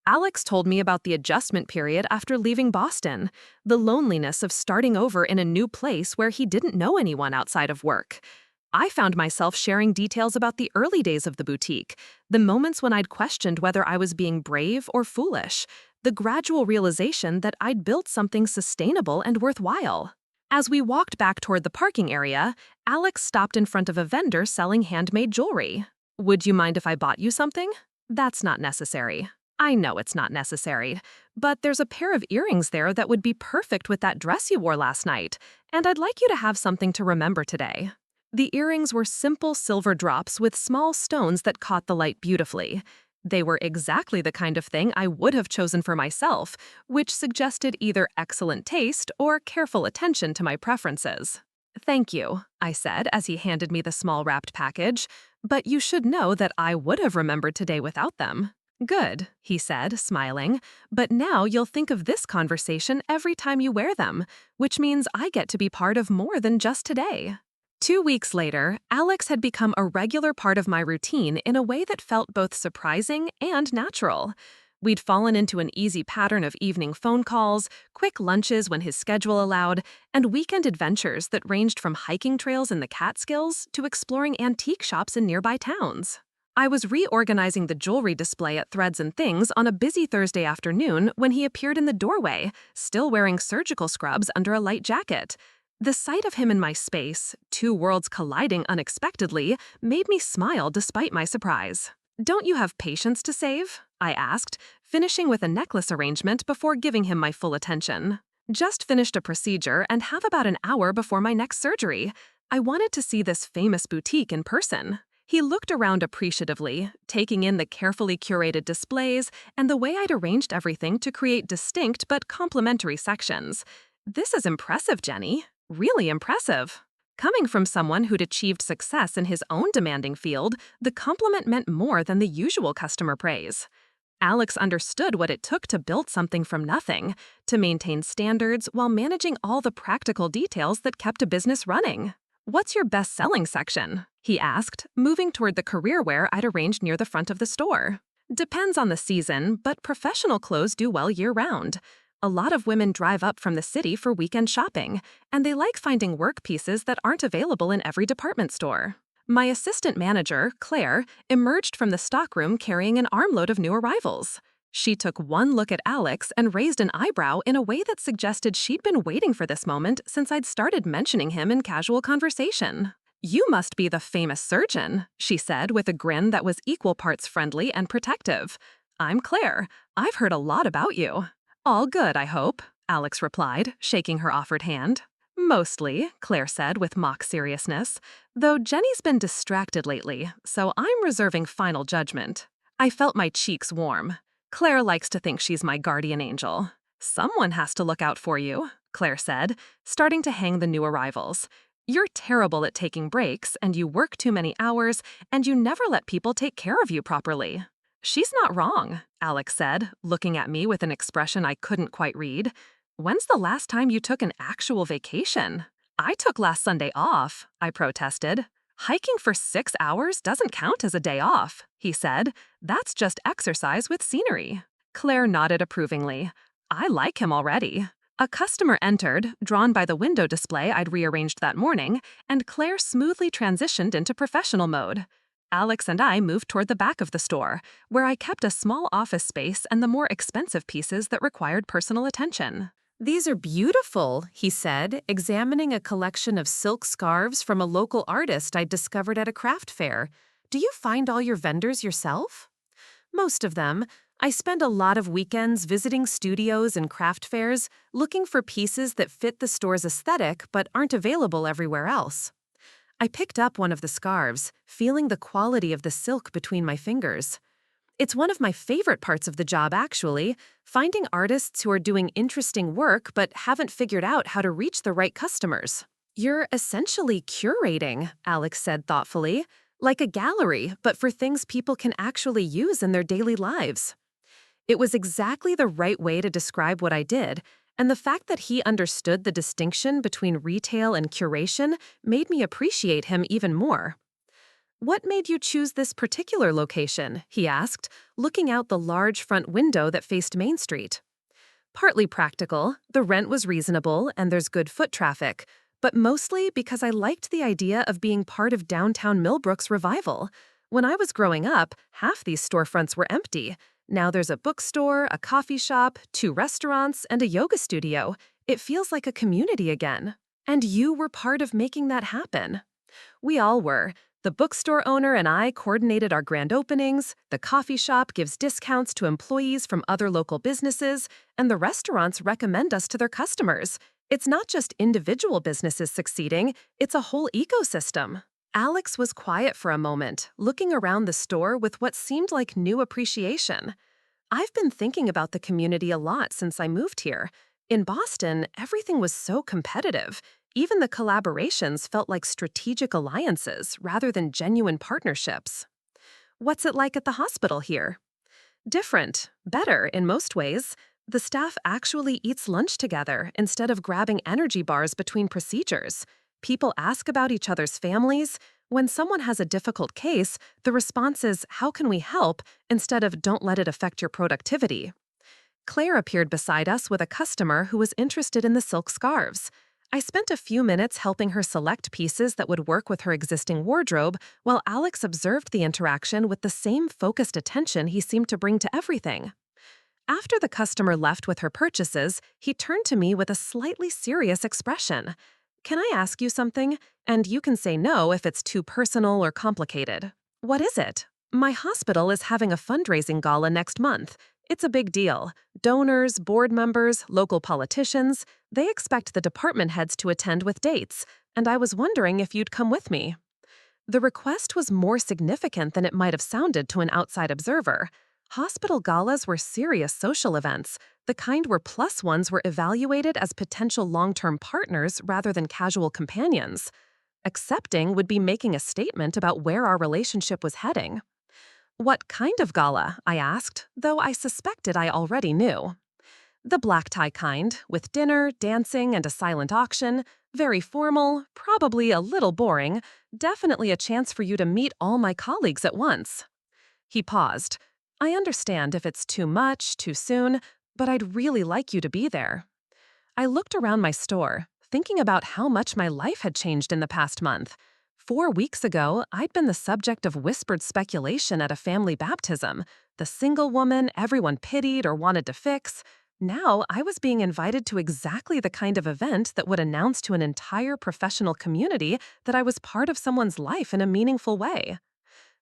Alex told me about the adjustment period after leaving Boston, the loneliness of starting over in a new place where he didn't know anyone outside of work. I found myself sharing details about the early days of the boutique, the moments when I'd questioned whether I was being brave or foolish, the gradual realization that I'd built something sustainable and worthwhile. As we walked back toward the parking area, Alex stopped in front of a vendor selling handmade jewelry. "Would you mind if I bought you something?" "That's not necessary." "I know it's not necessary, but there's a pair of earrings there that would be perfect with that dress you wore last night, and I'd like you to have something to remember today." The earrings were simple silver drops with small stones that caught the light beautifully. They were exactly the kind of thing I would have chosen for myself, which suggested either excellent taste or careful attention to my preferences. "Thank you," I said as he handed me the small wrapped package, "but you should know that I would have remembered today without them." "Good," he said, smiling, "but now you'll think of this conversation every time you wear them, which means I get to be part of more than just today." 2 weeks later, Alex had become a regular part of my routine in a way that felt both surprising and natural. We'd fallen into an easy pattern of evening phone calls, quick lunches when his schedule allowed, and weekend adventures that ranged from hiking trails in the Catskills to exploring antique shops in nearby towns. I was reorganizing the jewelry display at Threads and Things on a busy Thursday afternoon when he appeared in the doorway, still wearing surgical scrubs under a light jacket. The sight of him in my space, 2 worlds colliding unexpectedly, made me smile despite my surprise. "Don't you have patience to save?" I asked, finishing with a necklace arrangement before giving him my full attention. "Just finished a procedure and have about an hour before my next surgery. I wanted to see this famous boutique in person." He looked around appreciatively, taking in the carefully curated displays and the way I'd arranged everything to create distinct but complementary sections. "This is impressive, Jenny. Really impressive." Coming from someone who'd achieved success in his own demanding field, the compliment meant more than the usual customer praise. Alex understood what it took to build something from nothing, to maintain standards while managing all the practical details that kept a business running. "What's your best-selling section?" he asked, moving toward the career wear I'd arranged near the front of the store. "Depends on the season, but professional clothes do well year-round. A lot of women drive up from the city for weekend shopping, and they like finding work pieces that aren't available in every department store." My assistant manager, Claire, emerged from the stockroom carrying an armload of new arrivals. She took one look at Alex and raised an eyebrow in a way that suggested she'd been waiting for this moment since I'd started mentioning him in casual conversation. "You must be the famous surgeon," she said with a grin that was equal parts friendly and protective. "I'm Claire. I've heard a lot about you." "All good, I hope," Alex replied, shaking her offered hand. "Mostly," Claire said with mock seriousness, "though Jenny's been distracted lately, so I'm reserving final judgment." I felt my cheeks warm. Claire likes to think she's my guardian angel. Someone has to look out for you, Claire said, starting to hang the new arrivals. You're terrible at taking breaks, and you work too many hours, and you never let people take care of you properly. She's not wrong, Alex said, looking at me with an expression I couldn't quite read. When's the last time you took an actual vacation? I took last Sunday off, I protested. Hiking for 6 hours doesn't count as a day off, he said. That's just exercise with scenery. Claire nodded approvingly. I like him already. A customer entered, drawn by the window display I'd rearranged that morning, and Claire smoothly transitioned into professional mode. Alex and I moved toward the back of the store, where I kept a small office space and the more expensive pieces that required personal attention. These are beautiful, he said, examining a collection of silk scarves from a local artist I discovered at a craft fair. Do you find all your vendors yourself? Most of them. I spend a lot of weekends visiting studios and craft fairs, looking for pieces that fit the store's aesthetic but aren't available everywhere else. I picked up one of the scarves, feeling the quality of the silk between my fingers. It's one of my favorite parts of the job, actually, finding artists who are doing interesting work but haven't figured out how to reach the right customers. You're essentially curating, Alex said thoughtfully, like a gallery, but for things people can actually use in their daily lives. It was exactly the right way to describe what I did, and the fact that he understood the distinction between retail and curation made me appreciate him even more. What made you choose this particular location? He asked, looking out the large front window that faced Main Street. Partly practical, the rent was reasonable and there's good foot traffic, but mostly because I liked the idea of being part of downtown Millbrook's revival. When I was growing up, half these storefronts were empty. Now there's a bookstore, a coffee shop, 2 restaurants, and a yoga studio. It feels like a community again. And you were part of making that happen. We all were. The bookstore owner and I coordinated our grand openings, the coffee shop gives discounts to employees from other local businesses, and the restaurants recommend us to their customers. It's not just individual businesses succeeding, it's a whole ecosystem. Alex was quiet for a moment, looking around the store with what seemed like new appreciation. I've been thinking about the community a lot since I moved here. In Boston, everything was so competitive. Even the collaborations felt like strategic alliances rather than genuine partnerships. What's it like at the hospital here? Different, better in most ways. The staff actually eats lunch together instead of grabbing energy bars between procedures. People ask about each other's families. When someone has a difficult case, the response is, "How can we help?" instead of "Don't let it affect your productivity." Claire appeared beside us with a customer who was interested in the silk scarves. I spent a few minutes helping her select pieces that would work with her existing wardrobe, while Alex observed the interaction with the same focused attention he seemed to bring to everything. After the customer left with her purchases, he turned to me with a slightly serious expression. "Can I ask you something? And you can say no if it's too personal or complicated." "What is it?" "My hospital is having a fundraising gala next month. It's a big deal. Donors, board members, local politicians, they expect the department heads to attend with dates, and I was wondering if you'd come with me." The request was more significant than it might have sounded to an outside observer. Hospital galas were serious social events, the kind where plus ones were evaluated as potential long-term partners rather than casual companions. Accepting would be making a statement about where our relationship was heading. "What kind of gala?" I asked, though I suspected I already knew. "The black tie kind, with dinner, dancing, and a silent auction. Very formal, probably a little boring, definitely a chance for you to meet all my colleagues at once." He paused. "I understand if it's too much, too soon, but I'd really like you to be there." I looked around my store, thinking about how much my life had changed in the past month. 4 weeks ago, I'd been the subject of whispered speculation at a family baptism, the single woman everyone pitied or wanted to fix. Now, I was being invited to exactly the kind of event that would announce to an entire professional community that I was part of someone's life in a meaningful way.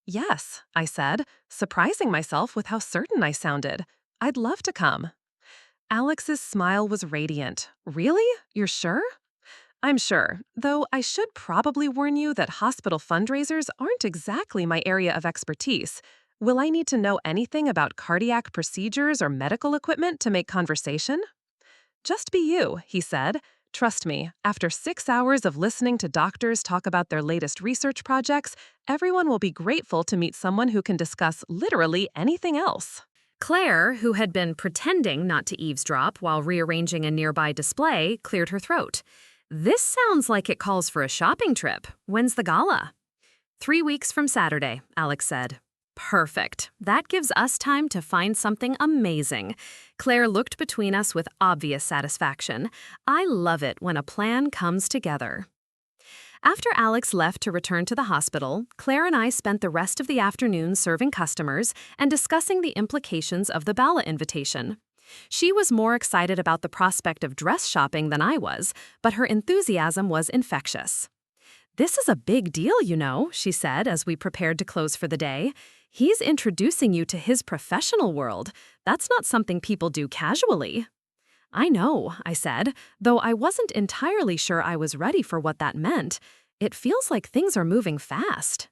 "Yes," I said, surprising myself with how certain I sounded. "I'd love to come." Alex's smile was radiant. "Really? You're sure?" "I'm sure, though I should probably warn you that hospital fundraisers aren't exactly my area of expertise. Will I need to know anything about cardiac procedures or medical equipment to make conversation? Just be you, he said. Trust me, after 6 hours of listening to doctors talk about their latest research projects, everyone will be grateful to meet someone who can discuss literally anything else. Claire, who had been pretending not to eavesdrop while rearranging a nearby display, cleared her throat. This sounds like it calls for a shopping trip. When's the gala? 3 weeks from Saturday, Alex said. Perfect. That gives us time to find something amazing. Claire looked between us with obvious satisfaction. I love it when a plan comes together. After Alex left to return to the hospital, Claire and I spent the rest of the afternoon serving customers and discussing the implications of the ballot invitation. She was more excited about the prospect of dress shopping than I was, but her enthusiasm was infectious. This is a big deal, you know, she said as we prepared to close for the day. He's introducing you to his professional world. That's not something people do casually. I know, I said, though I wasn't entirely sure I was ready for what that meant. It feels like things are moving fast.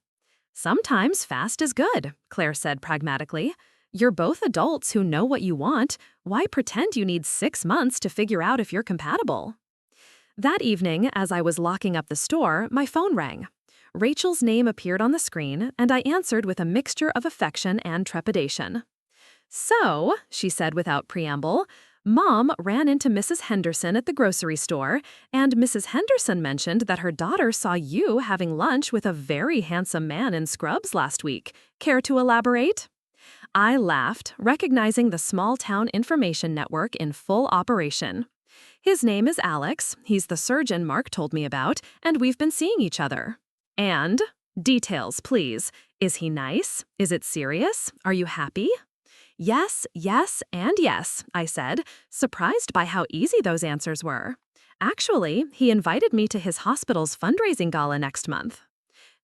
Sometimes fast is good, Claire said pragmatically. You're both adults who know what you want. Why pretend you need 6 months to figure out if you're compatible? That evening, as I was locking up the store, my phone rang. Rachel's name appeared on the screen, and I answered with a mixture of affection and trepidation. So, she said without preamble, Mom ran into Mrs. Henderson at the grocery store, and Mrs. Henderson mentioned that her daughter saw you having lunch with a very handsome man in scrubs last week. Care to elaborate? I laughed, recognizing the small-town information network in full operation. His name is Alex, he's the surgeon Mark told me about, and we've been seeing each other. And? Details, please. Is he nice? Is it serious? Are you happy? Yes, yes, and yes, I said, surprised by how easy those answers were. Actually, he invited me to his hospital's fundraising gala next month.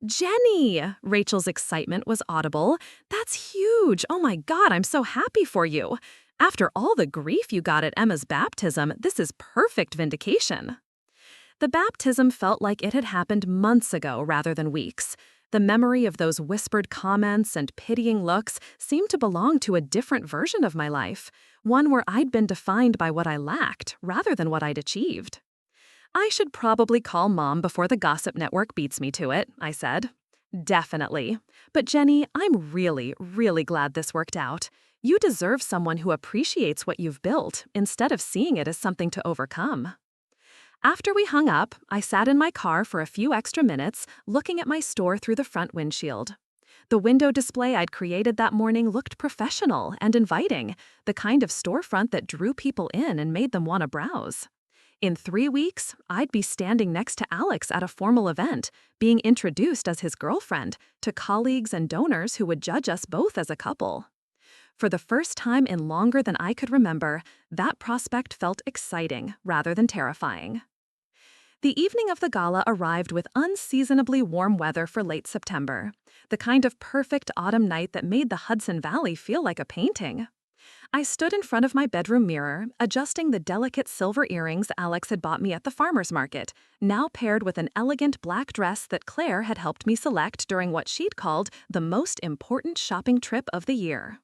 Jenny! Rachel's excitement was audible. That's huge! Oh my God, I'm so happy for you! After all the grief you got at Emma's baptism, this is perfect vindication. The baptism felt like it had happened months ago rather than weeks. The memory of those whispered comments and pitying looks seemed to belong to a different version of my life, one where I'd been defined by what I lacked rather than what I'd achieved. I should probably call Mom before the gossip network beats me to it, I said. Definitely. But Jenny, I'm really, really glad this worked out. You deserve someone who appreciates what you've built instead of seeing it as something to overcome. After we hung up, I sat in my car for a few extra minutes, looking at my store through the front windshield. The window display I'd created that morning looked professional and inviting, the kind of storefront that drew people in and made them want to browse. In 3 weeks, I'd be standing next to Alex at a formal event, being introduced as his girlfriend to colleagues and donors who would judge us both as a couple. For the first time in longer than I could remember, that prospect felt exciting rather than terrifying. The evening of the gala arrived with unseasonably warm weather for late September, the kind of perfect autumn night that made the Hudson Valley feel like a painting. I stood in front of my bedroom mirror, adjusting the delicate silver earrings Alex had bought me at the farmer's market, now paired with an elegant black dress that Claire had helped me select during what she'd called the most important shopping trip of the year.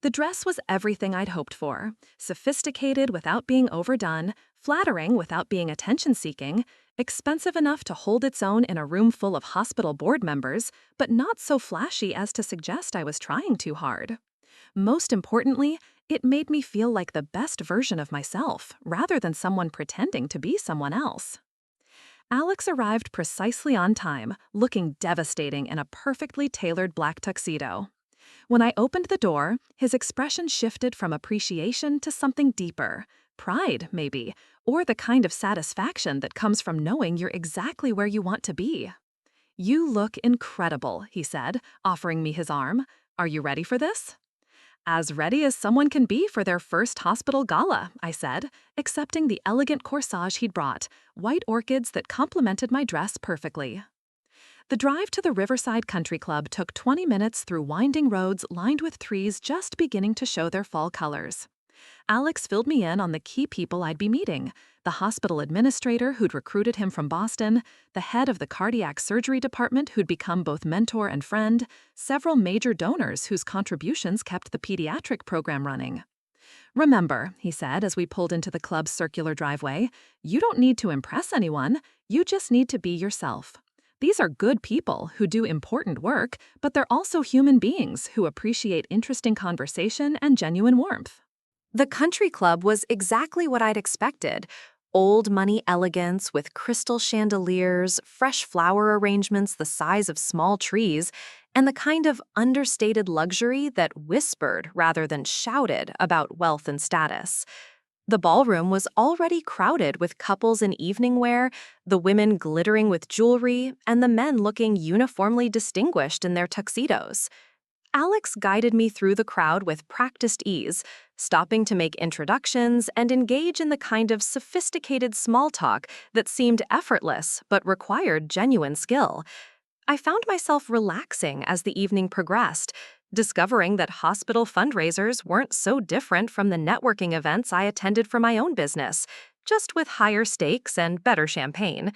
The dress was everything I'd hoped for, sophisticated without being overdone, flattering without being attention-seeking, expensive enough to hold its own in a room full of hospital board members, but not so flashy as to suggest I was trying too hard. Most importantly, it made me feel like the best version of myself, rather than someone pretending to be someone else. Alex arrived precisely on time, looking devastating in a perfectly tailored black tuxedo. When I opened the door, his expression shifted from appreciation to something deeper, pride, maybe, or the kind of satisfaction that comes from knowing you're exactly where you want to be. You look incredible, he said, offering me his arm. Are you ready for this? As ready as someone can be for their first hospital gala, I said, accepting the elegant corsage he'd brought, white orchids that complemented my dress perfectly. The drive to the Riverside Country Club took 20 minutes through winding roads lined with trees just beginning to show their fall colors. Alex filled me in on the key people I'd be meeting: the hospital administrator who'd recruited him from Boston, the head of the cardiac surgery department who'd become both mentor and friend, several major donors whose contributions kept the pediatric program running. "Remember," he said as we pulled into the club's circular driveway, "you don't need to impress anyone, you just need to be yourself. These are good people who do important work, but they're also human beings who appreciate interesting conversation and genuine warmth." The country club was exactly what I'd expected. Old money elegance with crystal chandeliers, fresh flower arrangements the size of small trees, and the kind of understated luxury that whispered rather than shouted about wealth and status. The ballroom was already crowded with couples in evening wear, the women glittering with jewelry, and the men looking uniformly distinguished in their tuxedos. Alex guided me through the crowd with practiced ease, stopping to make introductions and engage in the kind of sophisticated small talk that seemed effortless but required genuine skill. I found myself relaxing as the evening progressed, discovering that hospital fundraisers weren't so different from the networking events I attended for my own business, just with higher stakes and better champagne.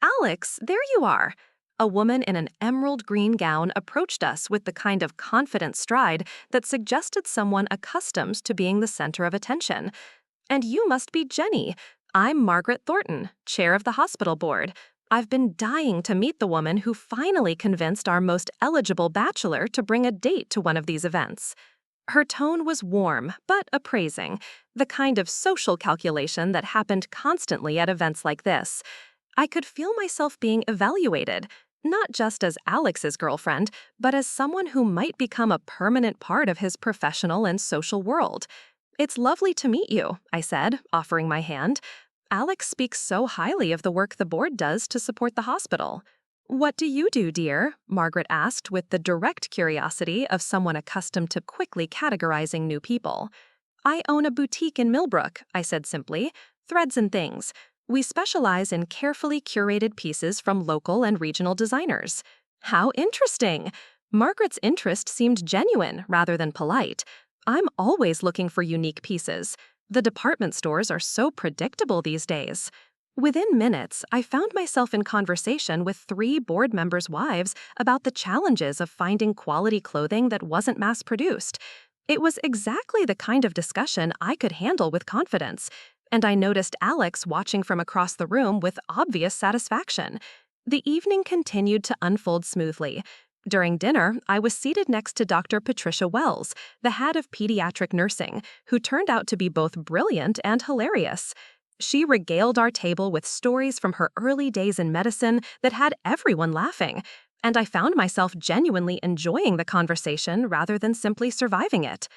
"Alex, there you are." A woman in an emerald green gown approached us with the kind of confident stride that suggested someone accustomed to being the center of attention. "And you must be Jenny. I'm Margaret Thornton, chair of the hospital board. I've been dying to meet the woman who finally convinced our most eligible bachelor to bring a date to one of these events." Her tone was warm, but appraising, the kind of social calculation that happened constantly at events like this. I could feel myself being evaluated, not just as Alex's girlfriend, but as someone who might become a permanent part of his professional and social world. "It's lovely to meet you," I said, offering my hand. "Alex speaks so highly of the work the board does to support the hospital." "What do you do, dear?" Margaret asked with the direct curiosity of someone accustomed to quickly categorizing new people. "I own a boutique in Millbrook," I said simply. "Threads and Things. We specialize in carefully curated pieces from local and regional designers." How interesting! Margaret's interest seemed genuine rather than polite. I'm always looking for unique pieces. The department stores are so predictable these days. Within minutes, I found myself in conversation with 3 board members' wives about the challenges of finding quality clothing that wasn't mass-produced. It was exactly the kind of discussion I could handle with confidence, and I noticed Alex watching from across the room with obvious satisfaction. The evening continued to unfold smoothly. During dinner, I was seated next to Dr. Patricia Wells, the head of pediatric nursing, who turned out to be both brilliant and hilarious. She regaled our table with stories from her early days in medicine that had everyone laughing, and I found myself genuinely enjoying the conversation rather than simply surviving it.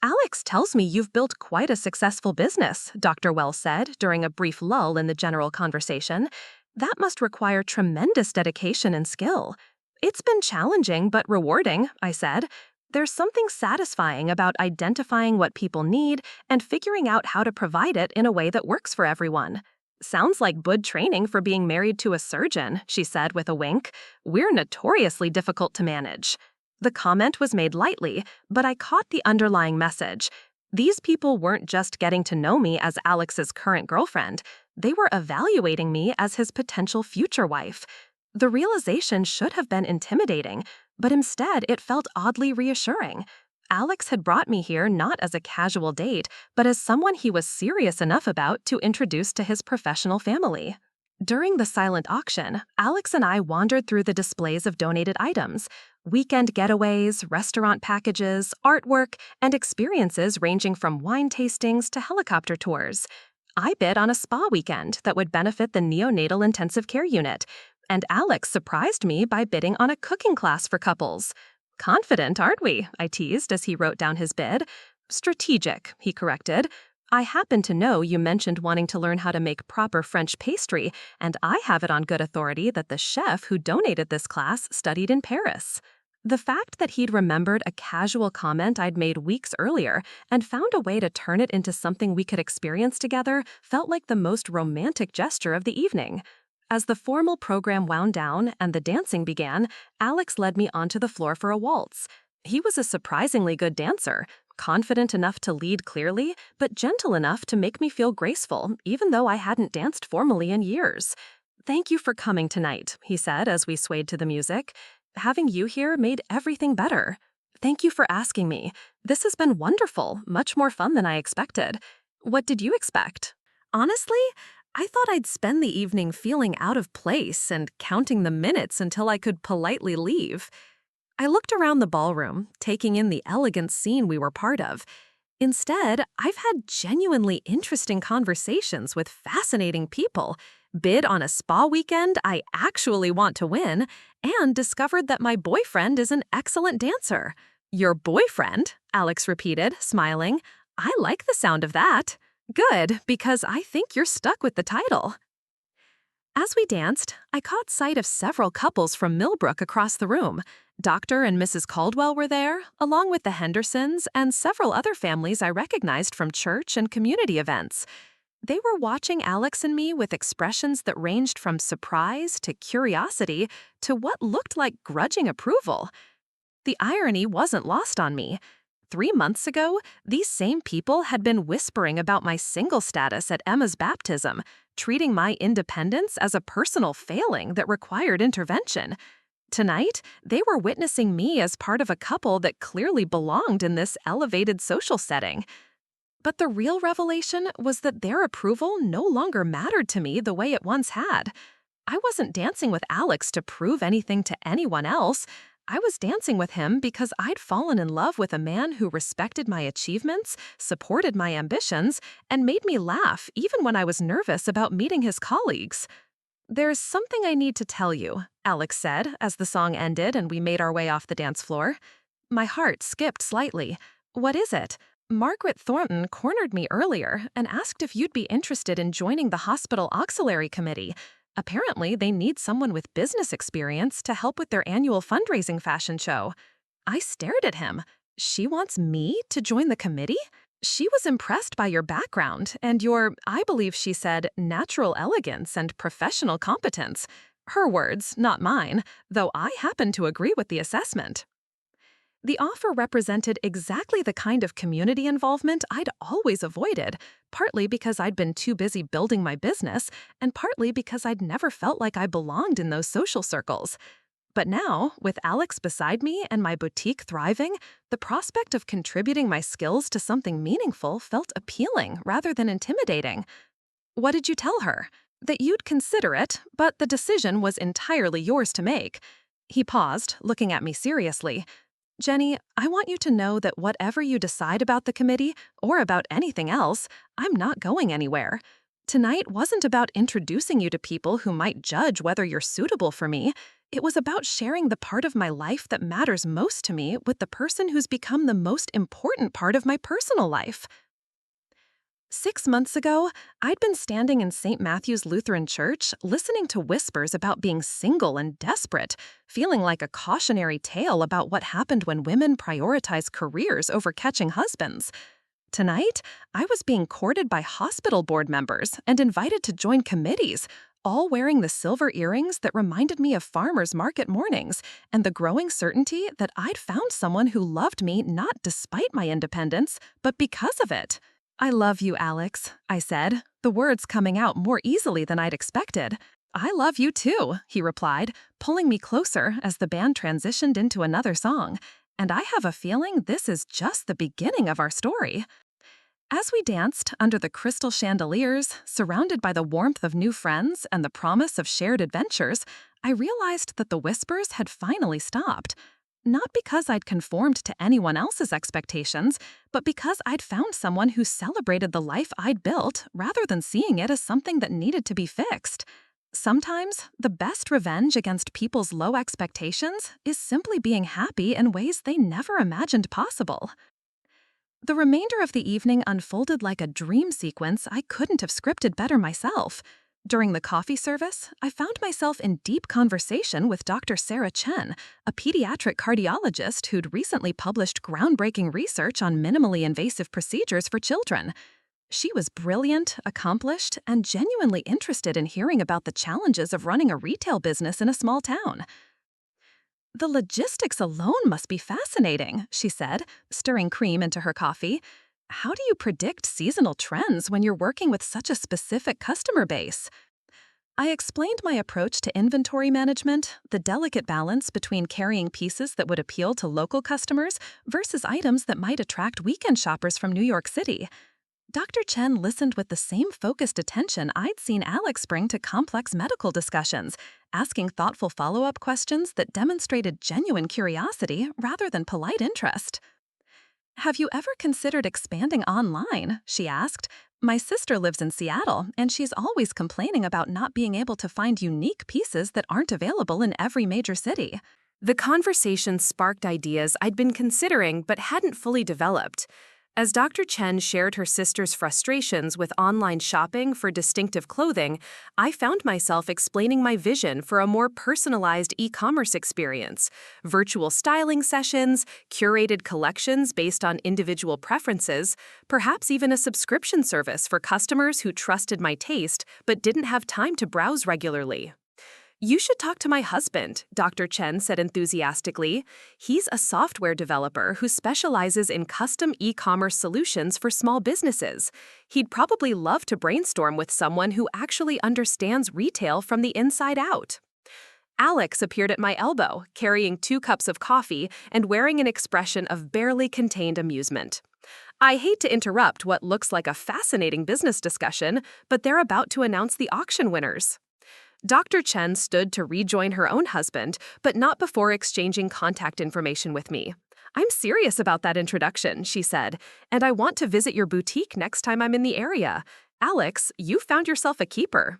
"Alex tells me you've built quite a successful business," Dr. Wells said during a brief lull in the general conversation. "That must require tremendous dedication and skill." "It's been challenging but rewarding," I said. "There's something satisfying about identifying what people need and figuring out how to provide it in a way that works for everyone." "Sounds like good training for being married to a surgeon," she said with a wink. "We're notoriously difficult to manage." The comment was made lightly, but I caught the underlying message. These people weren't just getting to know me as Alex's current girlfriend, they were evaluating me as his potential future wife. The realization should have been intimidating, but instead it felt oddly reassuring. Alex had brought me here not as a casual date, but as someone he was serious enough about to introduce to his professional family. During the silent auction, Alex and I wandered through the displays of donated items: weekend getaways, restaurant packages, artwork, and experiences ranging from wine tastings to helicopter tours. I bid on a spa weekend that would benefit the neonatal intensive care unit, and Alex surprised me by bidding on a cooking class for couples. "Confident, aren't we?" I teased as he wrote down his bid. "Strategic," he corrected. "I happen to know you mentioned wanting to learn how to make proper French pastry, and I have it on good authority that the chef who donated this class studied in Paris." The fact that he'd remembered a casual comment I'd made weeks earlier and found a way to turn it into something we could experience together felt like the most romantic gesture of the evening. As the formal program wound down and the dancing began, Alex led me onto the floor for a waltz. He was a surprisingly good dancer. confident enough to lead clearly, but gentle enough to make me feel graceful, even though I hadn't danced formally in years. "Thank you for coming tonight," he said as we swayed to the music. "Having you here made everything better. Thank you for asking me. This has been wonderful, much more fun than I expected. What did you expect?" Honestly, I thought I'd spend the evening feeling out of place and counting the minutes until I could politely leave. I looked around the ballroom, taking in the elegant scene we were part of. Instead, I've had genuinely interesting conversations with fascinating people, bid on a spa weekend I actually want to win, and discovered that my boyfriend is an excellent dancer. "Your boyfriend?" Alex repeated, smiling. "I like the sound of that." "Good, because I think you're stuck with the title." As we danced, I caught sight of several couples from Millbrook across the room. Dr. and Mrs. Caldwell were there, along with the Hendersons and several other families I recognized from church and community events. They were watching Alex and me with expressions that ranged from surprise to curiosity to what looked like grudging approval. The irony wasn't lost on me. 3 months ago, these same people had been whispering about my single status at Emma's baptism, treating my independence as a personal failing that required intervention. Tonight, they were witnessing me as part of a couple that clearly belonged in this elevated social setting. But the real revelation was that their approval no longer mattered to me the way it once had. I wasn't dancing with Alex to prove anything to anyone else. I was dancing with him because I'd fallen in love with a man who respected my achievements, supported my ambitions, and made me laugh even when I was nervous about meeting his colleagues. "There's something I need to tell you," Alex said as the song ended and we made our way off the dance floor. My heart skipped slightly. "What is it?" "Margaret Thornton cornered me earlier and asked if you'd be interested in joining the hospital auxiliary committee. Apparently, they need someone with business experience to help with their annual fundraising fashion show." I stared at him. "She wants me to join the committee?" "She was impressed by your background and your, I believe she said, natural elegance and professional competence." Her words, not mine, though I happen to agree with the assessment. The offer represented exactly the kind of community involvement I'd always avoided, partly because I'd been too busy building my business, and partly because I'd never felt like I belonged in those social circles. But now, with Alex beside me and my boutique thriving, the prospect of contributing my skills to something meaningful felt appealing rather than intimidating. "What did you tell her?" "That you'd consider it, but the decision was entirely yours to make." He paused, looking at me seriously. "Jenny, I want you to know that whatever you decide about the committee, or about anything else, I'm not going anywhere. Tonight wasn't about introducing you to people who might judge whether you're suitable for me. It was about sharing the part of my life that matters most to me with the person who's become the most important part of my personal life." 6 months ago, I'd been standing in St. Matthew's Lutheran Church listening to whispers about being single and desperate, feeling like a cautionary tale about what happened when women prioritize careers over catching husbands. Tonight, I was being courted by hospital board members and invited to join committees, all wearing the silver earrings that reminded me of farmers' market mornings and the growing certainty that I'd found someone who loved me not despite my independence, but because of it. "I love you, Alex," I said, the words coming out more easily than I'd expected. "I love you too," he replied, pulling me closer as the band transitioned into another song. "And I have a feeling this is just the beginning of our story." As we danced under the crystal chandeliers, surrounded by the warmth of new friends and the promise of shared adventures, I realized that the whispers had finally stopped. Not because I'd conformed to anyone else's expectations, but because I'd found someone who celebrated the life I'd built rather than seeing it as something that needed to be fixed. Sometimes, the best revenge against people's low expectations is simply being happy in ways they never imagined possible. The remainder of the evening unfolded like a dream sequence I couldn't have scripted better myself. During the coffee service, I found myself in deep conversation with Dr. Sarah Chen, a pediatric cardiologist who'd recently published groundbreaking research on minimally invasive procedures for children. She was brilliant, accomplished, and genuinely interested in hearing about the challenges of running a retail business in a small town. The logistics alone must be fascinating, she said, stirring cream into her coffee. How do you predict seasonal trends when you're working with such a specific customer base? I explained my approach to inventory management, the delicate balance between carrying pieces that would appeal to local customers versus items that might attract weekend shoppers from New York City. Dr. Chen listened with the same focused attention I'd seen Alex bring to complex medical discussions, asking thoughtful follow-up questions that demonstrated genuine curiosity rather than polite interest. Have you ever considered expanding online? She asked. My sister lives in Seattle, and she's always complaining about not being able to find unique pieces that aren't available in every major city. The conversation sparked ideas I'd been considering but hadn't fully developed. As Dr. Chen shared her sister's frustrations with online shopping for distinctive clothing, I found myself explaining my vision for a more personalized e-commerce experience, virtual styling sessions, curated collections based on individual preferences, perhaps even a subscription service for customers who trusted my taste but didn't have time to browse regularly. You should talk to my husband, Dr. Chen said enthusiastically. He's a software developer who specializes in custom e-commerce solutions for small businesses. He'd probably love to brainstorm with someone who actually understands retail from the inside out. Alex appeared at my elbow, carrying 2 cups of coffee and wearing an expression of barely contained amusement. I hate to interrupt what looks like a fascinating business discussion, but they're about to announce the auction winners. Dr. Chen stood to rejoin her own husband, but not before exchanging contact information with me. I'm serious about that introduction, she said, and I want to visit your boutique next time I'm in the area. Alex, you found yourself a keeper.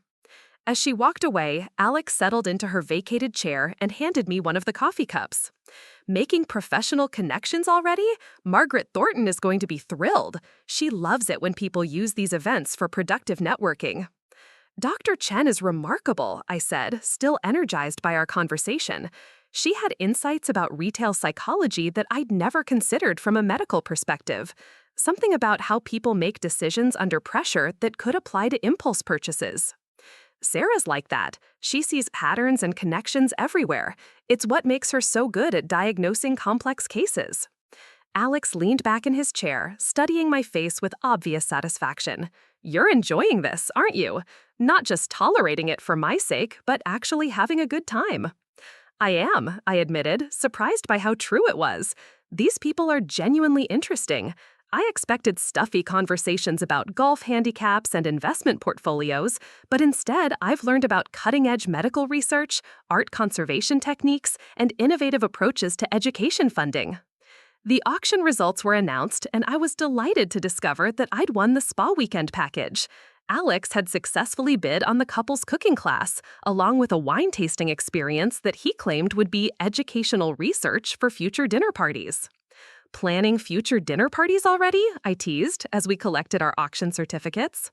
As she walked away, Alex settled into her vacated chair and handed me one of the coffee cups. Making professional connections already? Margaret Thornton is going to be thrilled. She loves it when people use these events for productive networking. Dr. Chen is remarkable, I said, still energized by our conversation. She had insights about retail psychology that I'd never considered from a medical perspective. Something about how people make decisions under pressure that could apply to impulse purchases. Sarah's like that. She sees patterns and connections everywhere. It's what makes her so good at diagnosing complex cases. Alex leaned back in his chair, studying my face with obvious satisfaction. You're enjoying this, aren't you? Not just tolerating it for my sake, but actually having a good time. I am, I admitted, surprised by how true it was. These people are genuinely interesting. I expected stuffy conversations about golf handicaps and investment portfolios, but instead I've learned about cutting-edge medical research, art conservation techniques, and innovative approaches to education funding. The auction results were announced, and I was delighted to discover that I'd won the spa weekend package. Alex had successfully bid on the couple's cooking class, along with a wine tasting experience that he claimed would be educational research for future dinner parties. Planning future dinner parties already? I teased as we collected our auction certificates.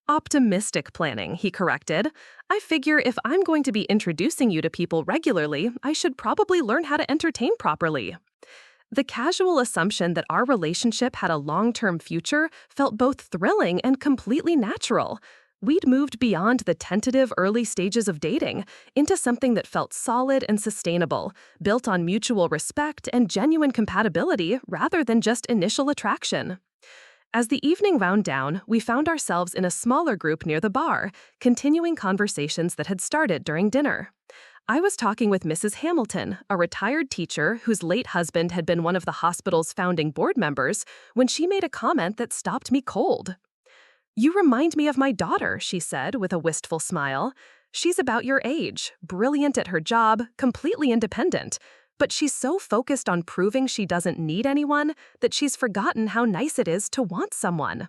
Optimistic planning, he corrected. I figure if I'm going to be introducing you to people regularly, I should probably learn how to entertain properly. The casual assumption that our relationship had a long-term future felt both thrilling and completely natural. We'd moved beyond the tentative early stages of dating into something that felt solid and sustainable, built on mutual respect and genuine compatibility rather than just initial attraction. As the evening wound down, we found ourselves in a smaller group near the bar, continuing conversations that had started during dinner. I was talking with Mrs. Hamilton, a retired teacher whose late husband had been one of the hospital's founding board members, when she made a comment that stopped me cold. You remind me of my daughter, she said with a wistful smile. She's about your age, brilliant at her job, completely independent, but she's so focused on proving she doesn't need anyone that she's forgotten how nice it is to want someone.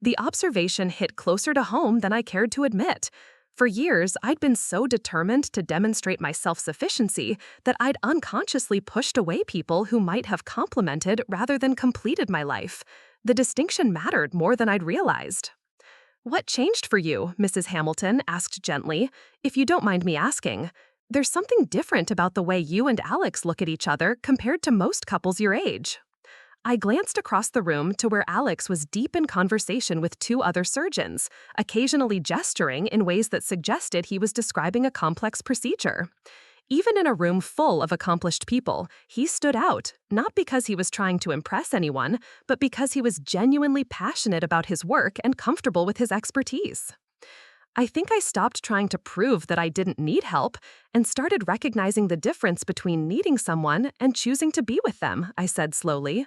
The observation hit closer to home than I cared to admit. For years, I'd been so determined to demonstrate my self-sufficiency that I'd unconsciously pushed away people who might have complemented rather than completed my life. The distinction mattered more than I'd realized. What changed for you? Mrs. Hamilton asked gently, if you don't mind me asking. There's something different about the way you and Alex look at each other compared to most couples your age. I glanced across the room to where Alex was deep in conversation with 2 other surgeons, occasionally gesturing in ways that suggested he was describing a complex procedure. Even in a room full of accomplished people, he stood out, not because he was trying to impress anyone, but because he was genuinely passionate about his work and comfortable with his expertise. I think I stopped trying to prove that I didn't need help and started recognizing the difference between needing someone and choosing to be with them, I said slowly.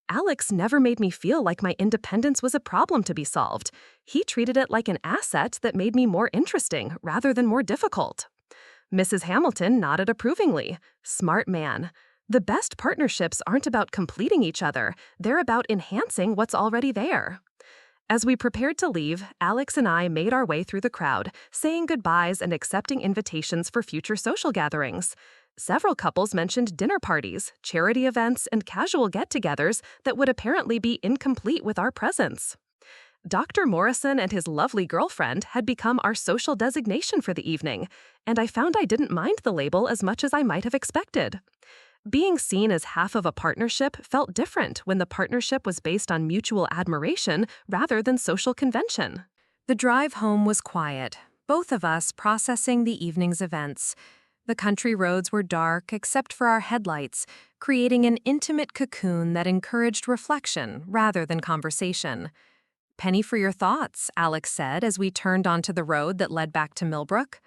Alex never made me feel like my independence was a problem to be solved. He treated it like an asset that made me more interesting rather than more difficult. Mrs. Hamilton nodded approvingly. Smart man. The best partnerships aren't about completing each other, they're about enhancing what's already there. As we prepared to leave, Alex and I made our way through the crowd, saying goodbyes and accepting invitations for future social gatherings. Several couples mentioned dinner parties, charity events, and casual get-togethers that would apparently be incomplete with our presence. Dr. Morrison and his lovely girlfriend had become our social designation for the evening, and I found I didn't mind the label as much as I might have expected. Being seen as half of a partnership felt different when the partnership was based on mutual admiration rather than social convention. The drive home was quiet, both of us processing the evening's events. The country roads were dark except for our headlights, creating an intimate cocoon that encouraged reflection rather than conversation. "Penny for your thoughts," Alex said as we turned onto the road that led back to Millbrook.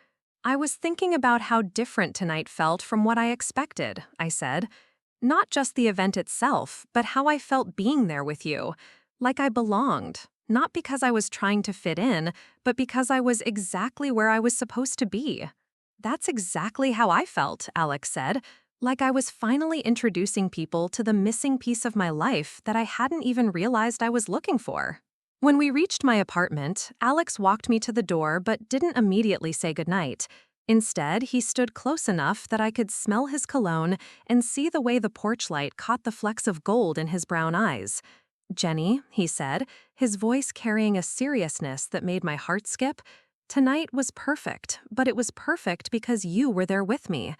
"I was thinking about how different tonight felt from what I expected," I said. "Not just the event itself, but how I felt being there with you. Like I belonged. Not because I was trying to fit in, but because I was exactly where I was supposed to be." "That's exactly how I felt," Alex said. "Like I was finally introducing people to the missing piece of my life that I hadn't even realized I was looking for." When we reached my apartment, Alex walked me to the door but didn't immediately say goodnight. Instead, he stood close enough that I could smell his cologne and see the way the porch light caught the flecks of gold in his brown eyes. "Jenny," he said, his voice carrying a seriousness that made my heart skip, "tonight was perfect, but it was perfect because you were there with me.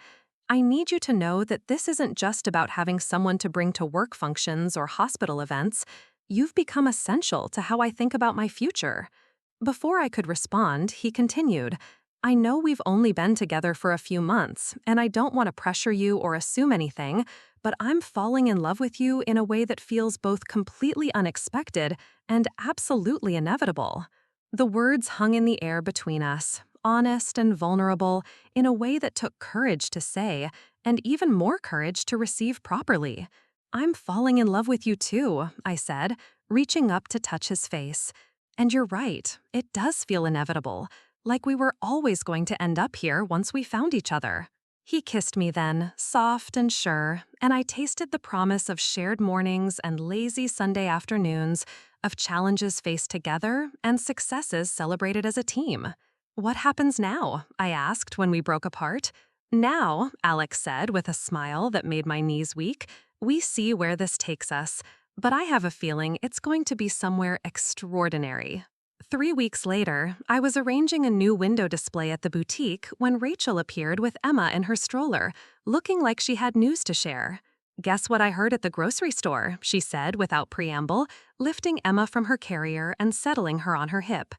I need you to know that this isn't just about having someone to bring to work functions or hospital events. You've become essential to how I think about my future." Before I could respond, he continued, "I know we've only been together for a few months, and I don't want to pressure you or assume anything, but I'm falling in love with you in a way that feels both completely unexpected and absolutely inevitable." The words hung in the air between us, honest and vulnerable, in a way that took courage to say, and even more courage to receive properly. "I'm falling in love with you too," I said, reaching up to touch his face. "And you're right, it does feel inevitable, like we were always going to end up here once we found each other." He kissed me then, soft and sure, and I tasted the promise of shared mornings and lazy Sunday afternoons, of challenges faced together and successes celebrated as a team. "What happens now?" I asked when we broke apart. "Now," Alex said with a smile that made my knees weak, "we see where this takes us, but I have a feeling it's going to be somewhere extraordinary." 3 weeks later, I was arranging a new window display at the boutique when Rachel appeared with Emma in her stroller, looking like she had news to share. "Guess what I heard at the grocery store," she said without preamble, lifting Emma from her carrier and settling her on her hip.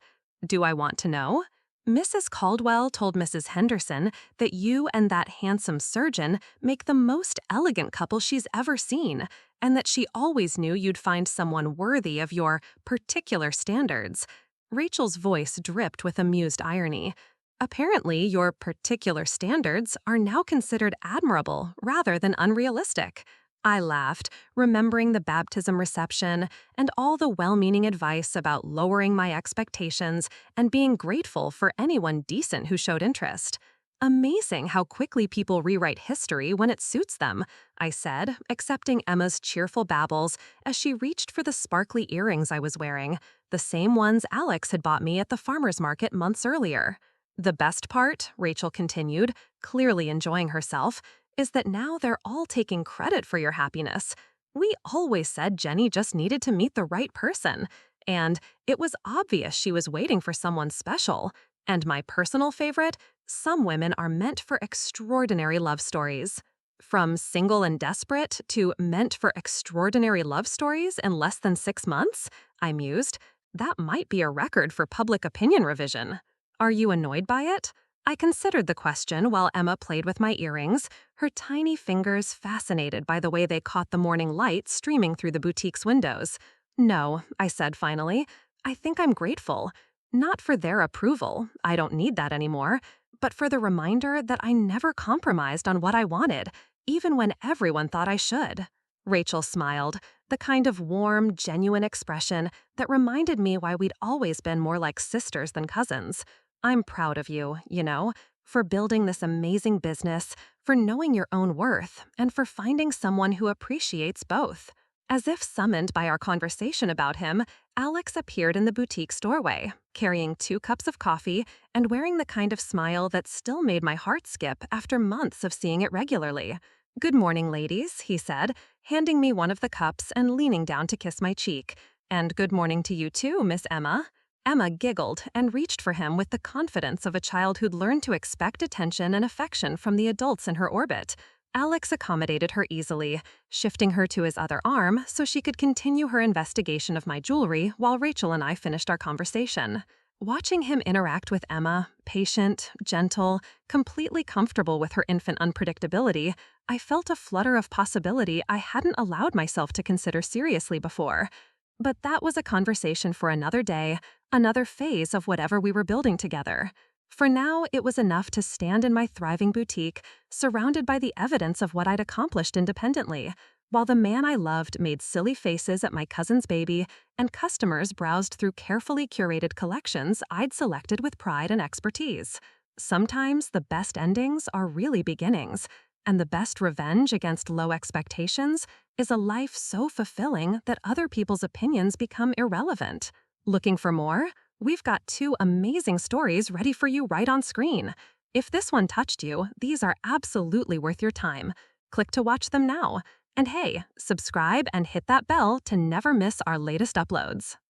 "Do I want to know?" "Mrs. Caldwell told Mrs. Henderson that you and that handsome surgeon make the most elegant couple she's ever seen, and that she always knew you'd find someone worthy of your particular standards." Rachel's voice dripped with amused irony. "Apparently, your particular standards are now considered admirable rather than unrealistic." I laughed, remembering the baptism reception and all the well-meaning advice about lowering my expectations and being grateful for anyone decent who showed interest. "Amazing how quickly people rewrite history when it suits them," I said, accepting Emma's cheerful babbles as she reached for the sparkly earrings I was wearing, the same ones Alex had bought me at the farmer's market months earlier. "The best part," Rachel continued, clearly enjoying herself, "is that now they're all taking credit for your happiness. We always said Jenny just needed to meet the right person, and it was obvious she was waiting for someone special. And my personal favorite, some women are meant for extraordinary love stories." From single and desperate to meant for extraordinary love stories in less than 6 months? I mused. That might be a record for public opinion revision. "Are you annoyed by it?" I considered the question while Emma played with my earrings, her tiny fingers fascinated by the way they caught the morning light streaming through the boutique's windows. No, I said finally. I think I'm grateful. Not for their approval, I don't need that anymore, but for the reminder that I never compromised on what I wanted, even when everyone thought I should. Rachel smiled, the kind of warm, genuine expression that reminded me why we'd always been more like sisters than cousins. I'm proud of you, for building this amazing business, for knowing your own worth, and for finding someone who appreciates both. As if summoned by our conversation about him, Alex appeared in the boutique's doorway, carrying 2 cups of coffee and wearing the kind of smile that still made my heart skip after months of seeing it regularly. "Good morning, ladies," he said, handing me one of the cups and leaning down to kiss my cheek. "And good morning to you too, Miss Emma." Emma giggled and reached for him with the confidence of a child who'd learned to expect attention and affection from the adults in her orbit. Alex accommodated her easily, shifting her to his other arm so she could continue her investigation of my jewelry while Rachel and I finished our conversation. Watching him interact with Emma, patient, gentle, completely comfortable with her infant unpredictability, I felt a flutter of possibility I hadn't allowed myself to consider seriously before. But that was a conversation for another day, another phase of whatever we were building together. For now, it was enough to stand in my thriving boutique, surrounded by the evidence of what I'd accomplished independently, while the man I loved made silly faces at my cousin's baby and customers browsed through carefully curated collections I'd selected with pride and expertise. Sometimes the best endings are really beginnings, and the best revenge against low expectations is a life so fulfilling that other people's opinions become irrelevant. Looking for more? We've got 2 amazing stories ready for you right on screen. If this one touched you, these are absolutely worth your time. Click to watch them now. And hey, subscribe and hit that bell to never miss our latest uploads.